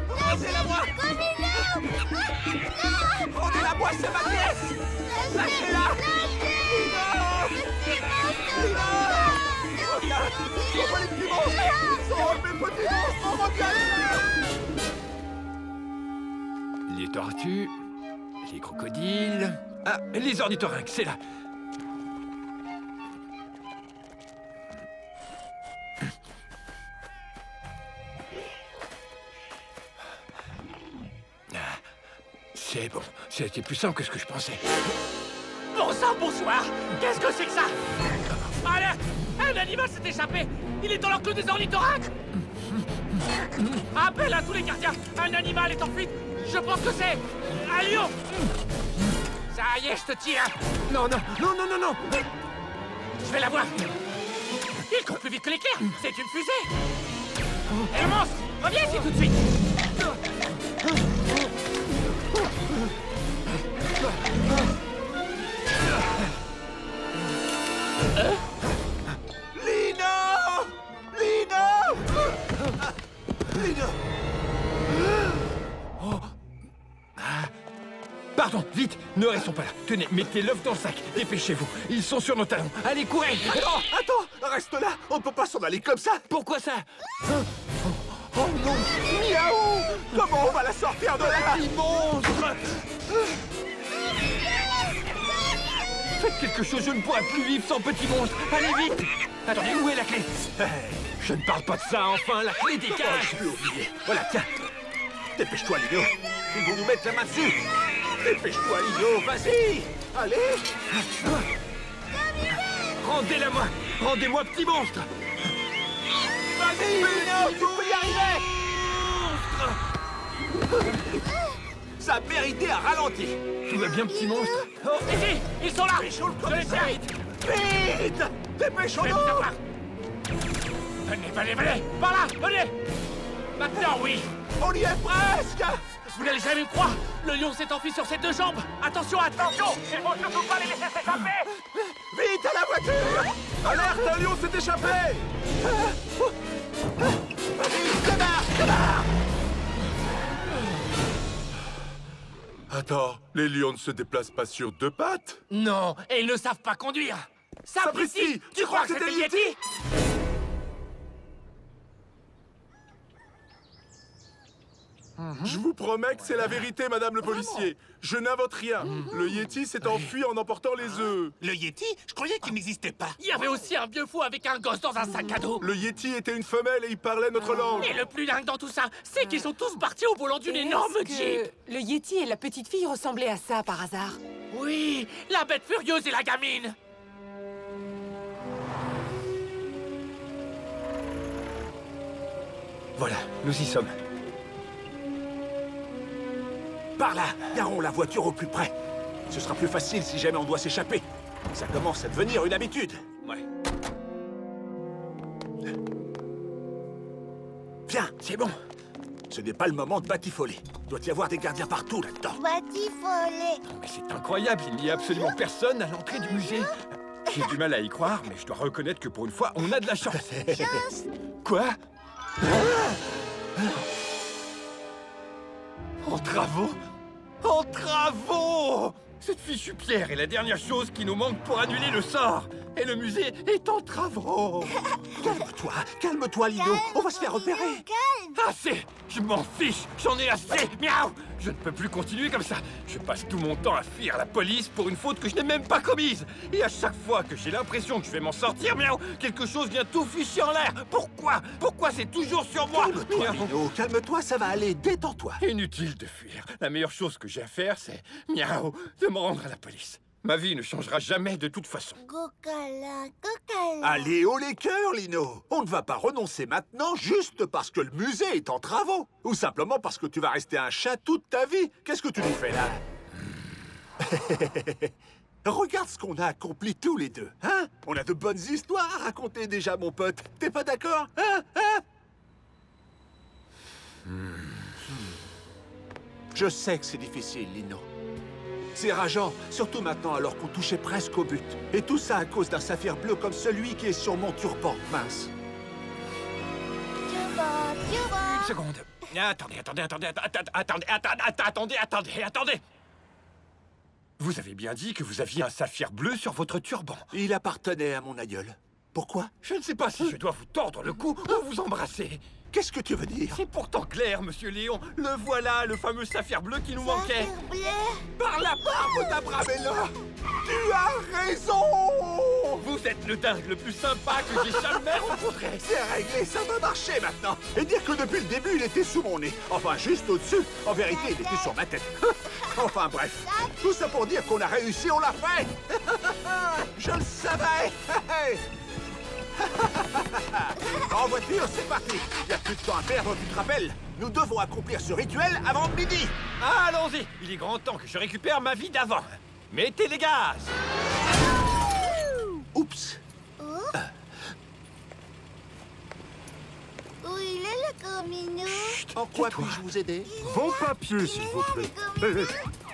Rendez-la-moi! Rendez-la-moi, c'est ma pièce! Lâchez-la! Regarde! Les petits monstres! Ils sont mes petits monstres! Regarde! Les tortues, les crocodiles... Ah, les ornithorynques, c'est là. C'est bon, c'était plus simple que ce que je pensais. Bon sang, bonsoir! Qu'est-ce que c'est que ça? Alerte! Un animal s'est échappé! Il est dans l'enclos des ornithorynques! Appel à tous les gardiens! Un animal est en fuite! Je pense que c'est... un lion! Ça y est, je te tire! Non, non, non, non, non, non! Je vais la voir! Il court plus vite que l'éclair! C'est une fusée! Et le monstre! Reviens ici tout de suite! Lino! Lino! Lino! Oh. Pardon, vite, ne restons pas là. Tenez, mettez l'œuf dans le sac. Dépêchez-vous. Ils sont sur nos talons. Allez, courez! Attends, reste là. On ne peut pas s'en aller comme ça. Pourquoi ça? Oh non! Miaou! Comment on va la sortir de là? Monstre! Faites quelque chose, je ne pourrai plus vivre sans petit monstre. Allez vite! Attendez, où est la clé? Je ne parle pas de ça, enfin, la clé des cages! Je peux oublier. Voilà, tiens. Dépêche-toi, Lino. Ils vont nous mettre la main dessus. Dépêche-toi, Lino, vas-y! Allez! Rendez-la-moi! Rendez-moi, petit monstre! Vas-y, Lino, tu peux y arriver! Ça a mérité un ralenti. Tout va bien, petit monstre? Oh, ici! Ils sont là! Je les tiens! Vite! Dépêchons-nous! Venez, venez, venez! Par là! Venez! Maintenant, oui. On y est presque. Vous n'allez jamais me croire. Le lion s'est enfui sur ses deux jambes. Attention, attention. Il faut surtout pas les laisser s'échapper. Vite à la voiture. Alerte, un lion s'est échappé. Vas-y, démarre. Attends, les lions ne se déplacent pas sur deux pattes? Non, et ils ne savent pas conduire. Sapristi, tu crois que c'était le Yeti? Je vous promets que c'est la vérité, madame le policier. Je n'invente rien. Le Yeti s'est enfui en emportant les œufs. Le Yeti? Je croyais qu'il n'existait pas. Il y avait aussi un vieux fou avec un gosse dans un sac à dos. Le Yeti était une femelle et il parlait notre langue. Et le plus dingue dans tout ça, c'est qu'ils sont tous partis au volant d'une énorme Jeep. Le Yeti et la petite fille ressemblaient à ça par hasard. Oui, la bête furieuse et la gamine. Voilà, nous y sommes. Par là, garons la voiture au plus près. Ce sera plus facile si jamais on doit s'échapper. Ça commence à devenir une habitude. Ouais. Viens, c'est bon. Ce n'est pas le moment de batifoler. Il doit y avoir des gardiens partout là-dedans. Batifoler. Mais c'est incroyable, il n'y a absolument personne à l'entrée du musée. J'ai du mal à y croire, mais je dois reconnaître que pour une fois, on a de la chance. Chance. Quoi? En travaux? En travaux! Cette fichue pierre est la dernière chose qui nous manque pour annuler le sort. Et le musée est en travaux. Calme-toi, Lino. On va se faire repérer. Assez! Je m'en fiche! J'en ai assez! Miaou! Je ne peux plus continuer comme ça. Je passe tout mon temps à fuir la police pour une faute que je n'ai même pas commise. Et à chaque fois que j'ai l'impression que je vais m'en sortir, miaou, quelque chose vient tout ficher en l'air. Pourquoi? Pourquoi c'est toujours sur moi? Calme-toi, Lino. Calme-toi, ça va aller. Détends-toi. Inutile de fuir. La meilleure chose que j'ai à faire, c'est, miaou, de me rendre à la police. Ma vie ne changera jamais de toute façon. Gokala, Gokala. Allez, haut les cœurs, Lino. On ne va pas renoncer maintenant juste parce que le musée est en travaux. Ou simplement parce que tu vas rester un chat toute ta vie. Qu'est-ce que tu nous fais là? Regarde ce qu'on a accompli tous les deux, hein? On a de bonnes histoires à raconter déjà, mon pote. T'es pas d'accord, hein? Je sais que c'est difficile, Lino. C'est rageant, surtout maintenant alors qu'on touchait presque au but. Et tout ça à cause d'un saphir bleu comme celui qui est sur mon turban, mince. Une seconde. Attendez. Vous avez bien dit que vous aviez un saphir bleu sur votre turban. Il appartenait à mon aïeul. Pourquoi? Je ne sais pas si je dois vous tordre le cou ou vous embrasser. Qu'est-ce que tu veux dire? C'est pourtant clair, monsieur Léon. Le voilà, le fameux saphir bleu qui nous manquait. Par la barbe d'Abramella! Tu as raison! Vous êtes le dingue le plus sympa que j'ai jamais rencontré. C'est réglé, ça va marcher maintenant. Et dire que depuis le début, il était sous mon nez. Enfin, juste au-dessus. En vérité, il était sur ma tête. Enfin, bref. Tout ça pour dire qu'on a réussi, on l'a fait. Je le savais. En voiture, c'est parti. Il n'y a plus de temps à perdre, tu te rappelles? Nous devons accomplir ce rituel avant midi. Allons-y. Il est grand temps que je récupère ma vie d'avant. Mettez les gaz. Oups. Où il est le gominou? En quoi puis-je vous aider? Vos papiers, s'il vous plaît. Hé,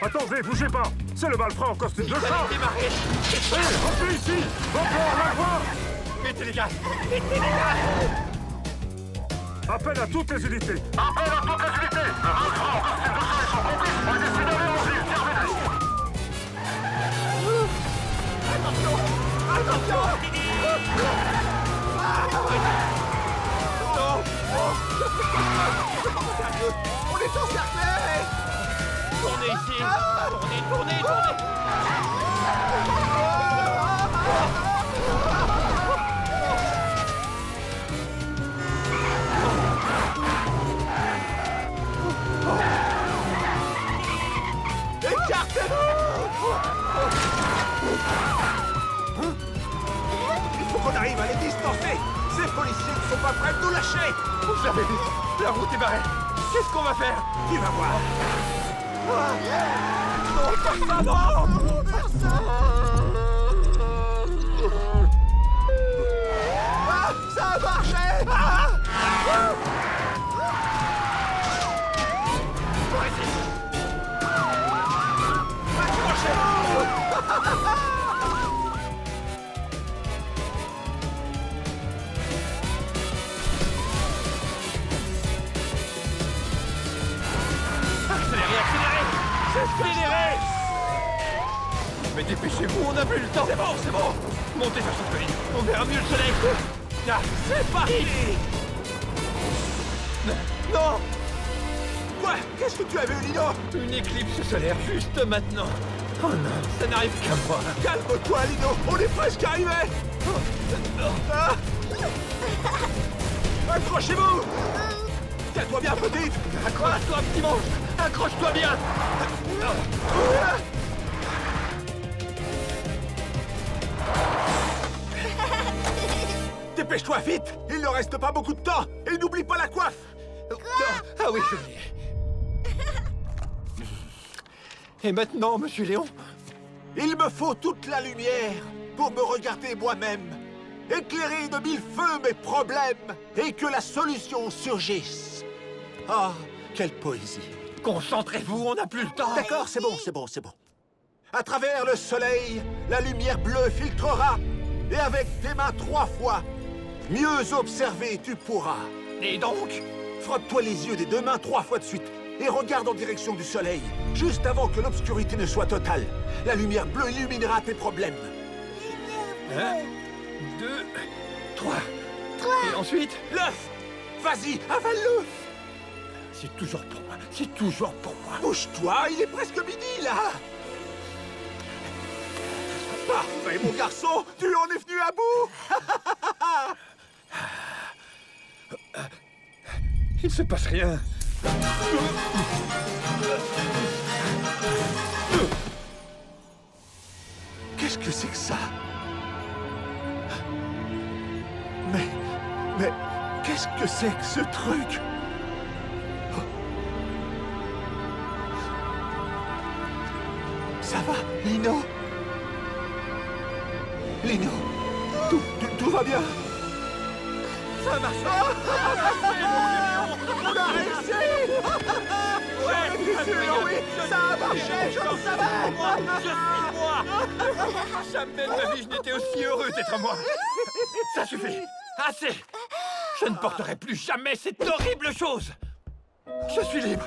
attendez, bougez pas. C'est le malfrat en costume de chat. Hé, rentrez ici. Encore la voix. Mettez les gaz. Appel à toutes les unités. Appel à toutes les unités. Un malfrat en costume de chat et son complice ont été signalés en ville. Attention! On est encerclés! Tournez ici. Tournez. Écartez-vous! Il faut qu'on arrive à les distancer! Ces policiers ne sont pas prêts de nous lâcher! Vous l'avez vu, la route est barrée. Qu'est-ce qu'on va faire? Tu vas voir! Non, pas ça, non! Ah, ça a marché! Ah! Accélérez! Mais dépêchez-vous, on n'a plus le temps. C'est bon. Montez sur cette colline. On verra mieux le soleil. Ah, c'est parti. Non. Quoi? Qu'est-ce que tu as vu, Lino? Une éclipse solaire juste maintenant. Oh non, ça n'arrive qu'à moi. Calme-toi, Lino. On est presque arrivé. Ah. Accrochez-vous. Tiens-toi bien, petite. Accroche-toi, petit monstre. Accroche-toi bien. Dépêche-toi vite. Il ne reste pas beaucoup de temps. Et n'oublie pas la coiffe. Ah oui, je l'ai. Et maintenant, monsieur Léon? Il me faut toute la lumière pour me regarder moi-même, éclairer de mille feux mes problèmes et que la solution surgisse. Ah, quelle poésie. Concentrez-vous, on n'a plus le temps. D'accord, c'est bon. À travers le soleil, la lumière bleue filtrera. Et avec tes mains 3 fois, mieux observer tu pourras. Et donc? Frotte-toi les yeux des 2 mains 3 fois de suite. Et regarde en direction du soleil, juste avant que l'obscurité ne soit totale. La lumière bleue illuminera tes problèmes. 1, 2, 3. Et ensuite? L'œuf! Vas-y, avale-le! C'est toujours pour moi. Bouge-toi, il est presque midi, là! Parfait, mon garçon! Tu en es venu à bout! Il se passe rien. Qu'est-ce que c'est que ça? Mais qu'est-ce que c'est que ce truc? Ça va, Lino? Lino, tout va bien? Ça a marché. On a réussi! Ouais, oui, ça a marché, je le savais! Je suis moi! Jamais de ma vie je n'étais aussi heureux d'être à moi! Ça suffit! Assez! Je ne porterai plus jamais cette horrible chose! Je suis libre!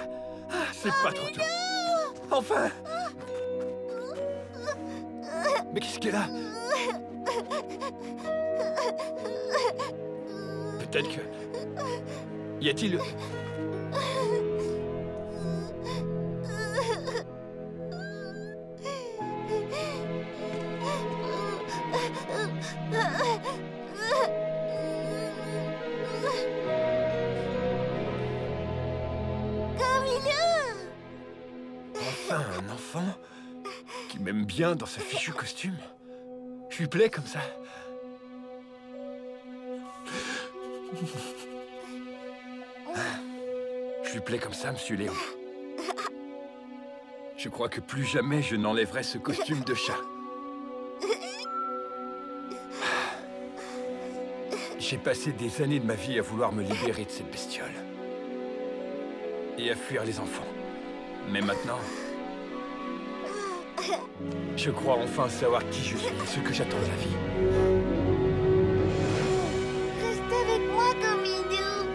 C'est pas trop tôt! Enfin! Mais qu'est-ce qu'elle a? Peut-être que... Y a-t-il... Enfin, un enfant qui m'aime bien dans ce fichu costume. Je lui plais comme ça. Je lui plais comme ça, monsieur Léon. Je crois que plus jamais je n'enlèverai ce costume de chat. J'ai passé des années de ma vie à vouloir me libérer de cette bestiole. Et à fuir les enfants. Mais maintenant... je crois enfin savoir qui je suis et ce que j'attends de la vie. Reste avec moi, Cominou.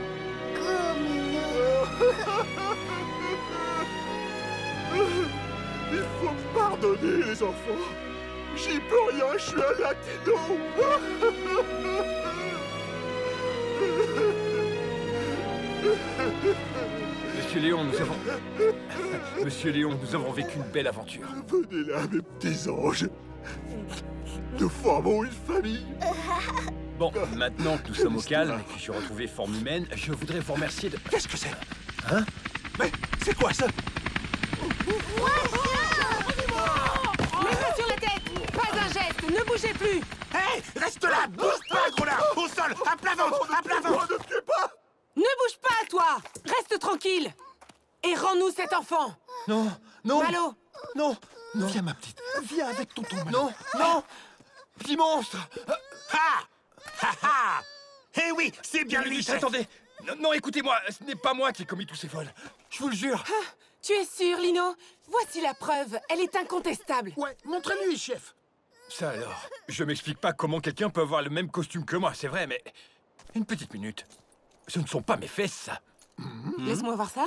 Il faut me pardonner, les enfants. J'y peux rien, je suis un latino. Monsieur Léon, nous avons... Monsieur Léon, nous avons vécu une belle aventure. Venez là, mes petits anges. Nous formons une famille. Bon, maintenant que nous sommes au calme et que j'ai retrouvé forme humaine, je voudrais vous remercier de... Qu'est-ce que c'est? Hein? Mais c'est quoi ça? Mets-le sur la tête! Pas un geste, ne bougez plus! Hé, reste là! Bouge pas, gros là! Au sol, à plat ventre, à plat ventre! Ne tuez pas! Ne bouge pas, toi! Reste tranquille! Et rends-nous cet enfant! Non, non! Malo! Non, non! Viens, ma petite. Viens avec tonton Malo. Non, non! Petit monstre! Ha! Eh oui, c'est bien lui, chef! Attendez! Non, écoutez-moi, ce n'est pas moi qui ai commis tous ces vols. Je vous le jure. Tu es sûr, Lino? Voici la preuve. Elle est incontestable. Ouais, montrez-lui, chef. Ça alors, je m'explique pas comment quelqu'un peut avoir le même costume que moi, c'est vrai, mais... Une petite minute. Ce ne sont pas mes fesses, ça. Laisse-moi voir ça.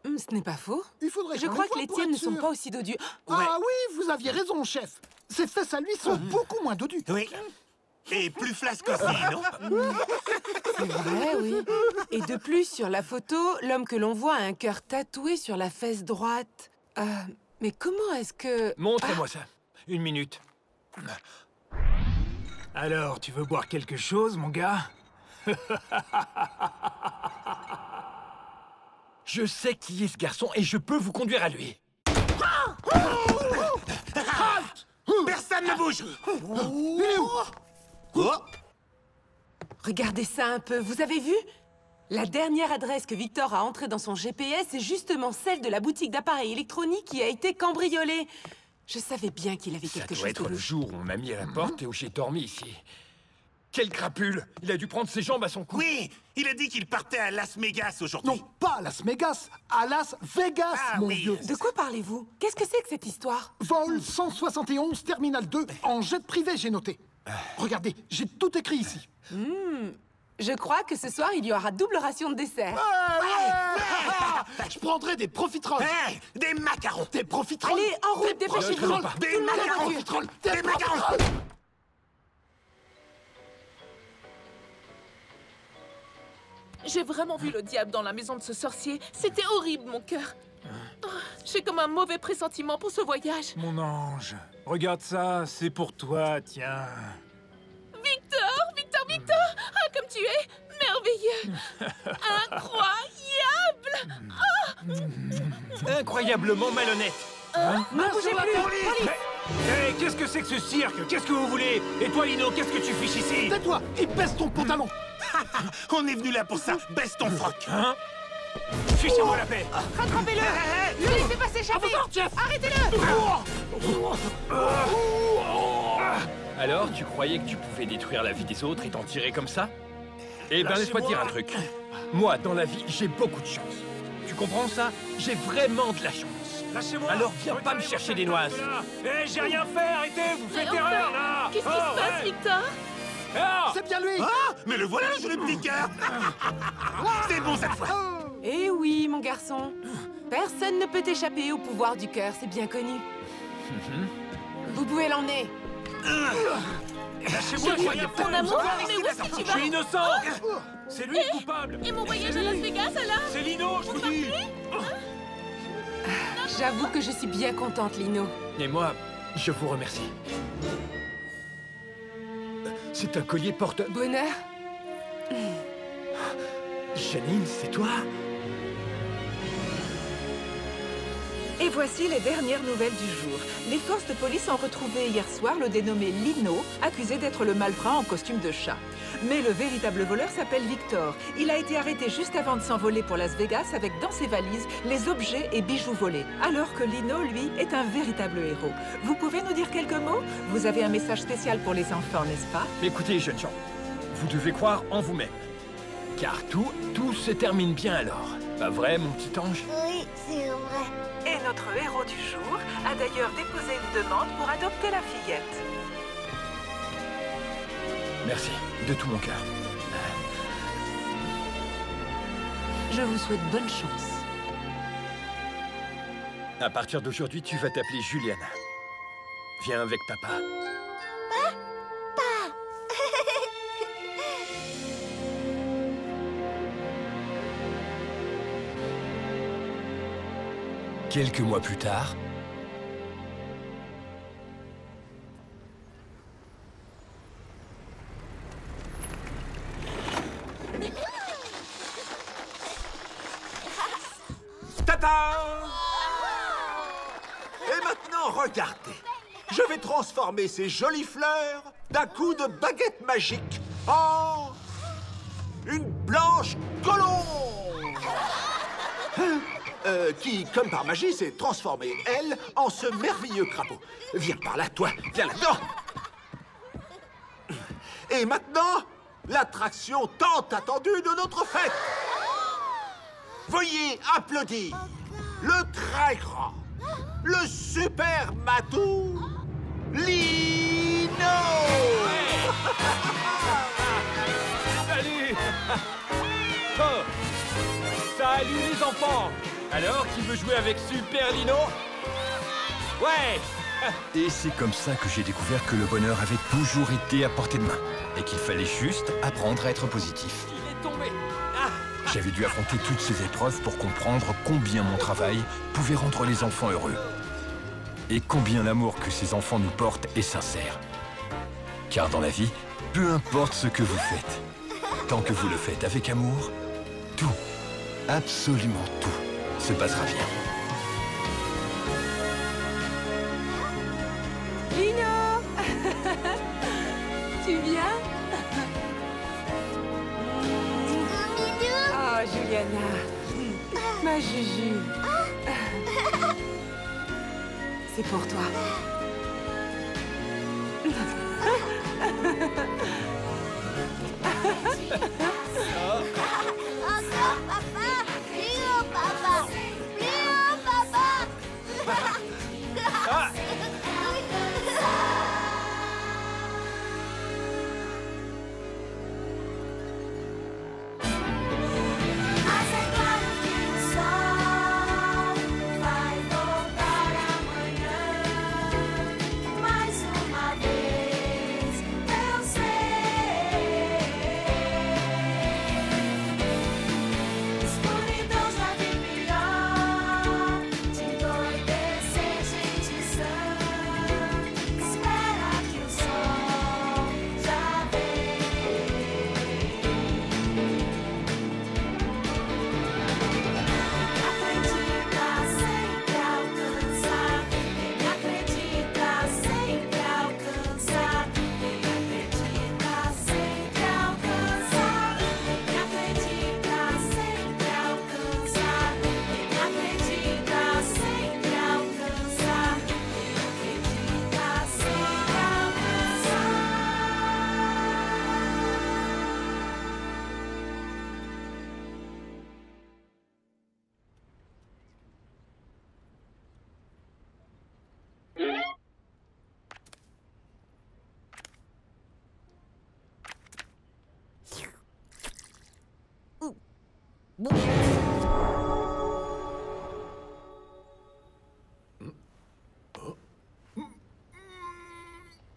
Ce n'est pas faux. Il faudrait Je qu'on crois les que voie les pour tiennes ne être sont sûr. pas aussi dodus. Ah oui, vous aviez raison, chef. Ses fesses à lui sont beaucoup moins dodues. Oui. Et plus flasque aussi, non? C'est vrai, oui. Et de plus, sur la photo, l'homme que l'on voit a un cœur tatoué sur la fesse droite. Mais comment est-ce que... Montrez-moi ça. Une minute. Alors, tu veux boire quelque chose, mon gars? Je sais qui est ce garçon et je peux vous conduire à lui. Personne ne bouge! Il est où? Regardez ça un peu, vous avez vu? La dernière adresse que Victor a entrée dans son GPS est justement celle de la boutique d'appareils électroniques qui a été cambriolée. Je savais bien qu'il avait quelque Ça chose doit être de le louche. jour où on m'a mis à la porte et où j'ai dormi ici. Quel crapule! Il a dû prendre ses jambes à son cou. Oui, il a dit qu'il partait à Las Vegas aujourd'hui. Non, pas à Las Vegas, à Las Vegas, mon vieux. De quoi parlez-vous? Qu'est-ce que c'est que cette histoire? Vol 171, Terminal 2, en jet privé, j'ai noté. Regardez, j'ai tout écrit ici. Je crois que ce soir, il y aura double ration de dessert. Je prendrai des profiteroles. Des macarons. Des profiteroles. Allez, en route, dépêchez-vous. Tout Des le monde en macarons. voiture. Des macarons. J'ai vraiment vu le diable dans la maison de ce sorcier. C'était horrible, mon cœur. Oh, j'ai comme un mauvais pressentiment pour ce voyage. Mon ange, regarde ça, c'est pour toi, tiens. Victor, Victor, Victor! Ah, comme tu es merveilleux! Incroyable! Incroyablement malhonnête. Ne bougez plus! Police! Hé, qu'est-ce que c'est que ce cirque? Qu'est-ce que vous voulez? Et toi, Lino, qu'est-ce que tu fiches ici? Tais-toi et baisse ton pantalon. On est venu là pour ça. Baisse ton froc. Hein? Fichez-moi la paix. Rattrapez-le! Ne laissez pas s'échapper! Arrêtez-le! Alors, tu croyais que tu pouvais détruire la vie des autres et t'en tirer comme ça? Eh ben, laisse-moi te dire un truc. Moi, dans la vie, j'ai beaucoup de chance. Tu comprends ça? J'ai vraiment de la chance. Lâchez-moi! Alors, viens pas me chercher des noises. Hé, j'ai rien fait, arrêtez! Vous faites erreur, là! Qu'est-ce qui se passe, Victor? C'est bien lui. Ah, mais le voilà, je le petit cœur. C'est bon cette fois. Eh oui, mon garçon. Personne ne peut échapper au pouvoir du cœur, c'est bien connu. Vous pouvez l'emmener. Lâchez-moi, je rien fait! Mon amour, mais où est-ce que tu Je vas? suis innocent! C'est lui le coupable! Et mon voyage à Las Vegas, alors? C'est Lino, je vous dis! J'avoue que je suis bien contente, Lino. Et moi, je vous remercie. C'est un collier porte... Bonheur? Janine, c'est toi? Et voici les dernières nouvelles du jour. Les forces de police ont retrouvé hier soir le dénommé Lino, accusé d'être le malfrat en costume de chat. Mais le véritable voleur s'appelle Victor. Il a été arrêté juste avant de s'envoler pour Las Vegas avec dans ses valises les objets et bijoux volés. Alors que Lino, lui, est un véritable héros. Vous pouvez nous dire quelques mots? Vous avez un message spécial pour les enfants, n'est-ce pas? Écoutez, jeunes gens, vous devez croire en vous-même. Car tout se termine bien alors. Pas vrai, mon petit ange? Oui, c'est vrai. Et notre héros du jour a d'ailleurs déposé une demande pour adopter la fillette. Merci, de tout mon cœur. Je vous souhaite bonne chance. À partir d'aujourd'hui, tu vas t'appeler Juliana. Viens avec papa. Quelques mois plus tard... Tata! Et maintenant, regardez. Je vais transformer ces jolies fleurs d'un coup de baguette magique en une blanche colombe. Qui, comme par magie, s'est transformée, elle, en ce merveilleux crapaud. Viens par là, toi. Viens là-dedans. Et maintenant, l'attraction tant attendue de notre fête. veuillez applaudir le très grand, le super matou, Lino. Salut. Oh. Salut les enfants. Alors, qui veut jouer avec Super Lino? Ouais. Et c'est comme ça que j'ai découvert que le bonheur avait toujours été à portée de main. Et qu'il fallait juste apprendre à être positif. Il est tombé. J'avais dû affronter toutes ces épreuves pour comprendre combien mon travail pouvait rendre les enfants heureux. Et combien l'amour que ces enfants nous portent est sincère. Car dans la vie, peu importe ce que vous faites, tant que vous le faites avec amour, tout, absolument tout, se passera bien. Lino. Tu viens? Oh, Juliana. Ma Juju. C'est pour toi. Encore, papa. Lino, papa. Lino, papa.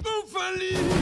Enfin, Lino.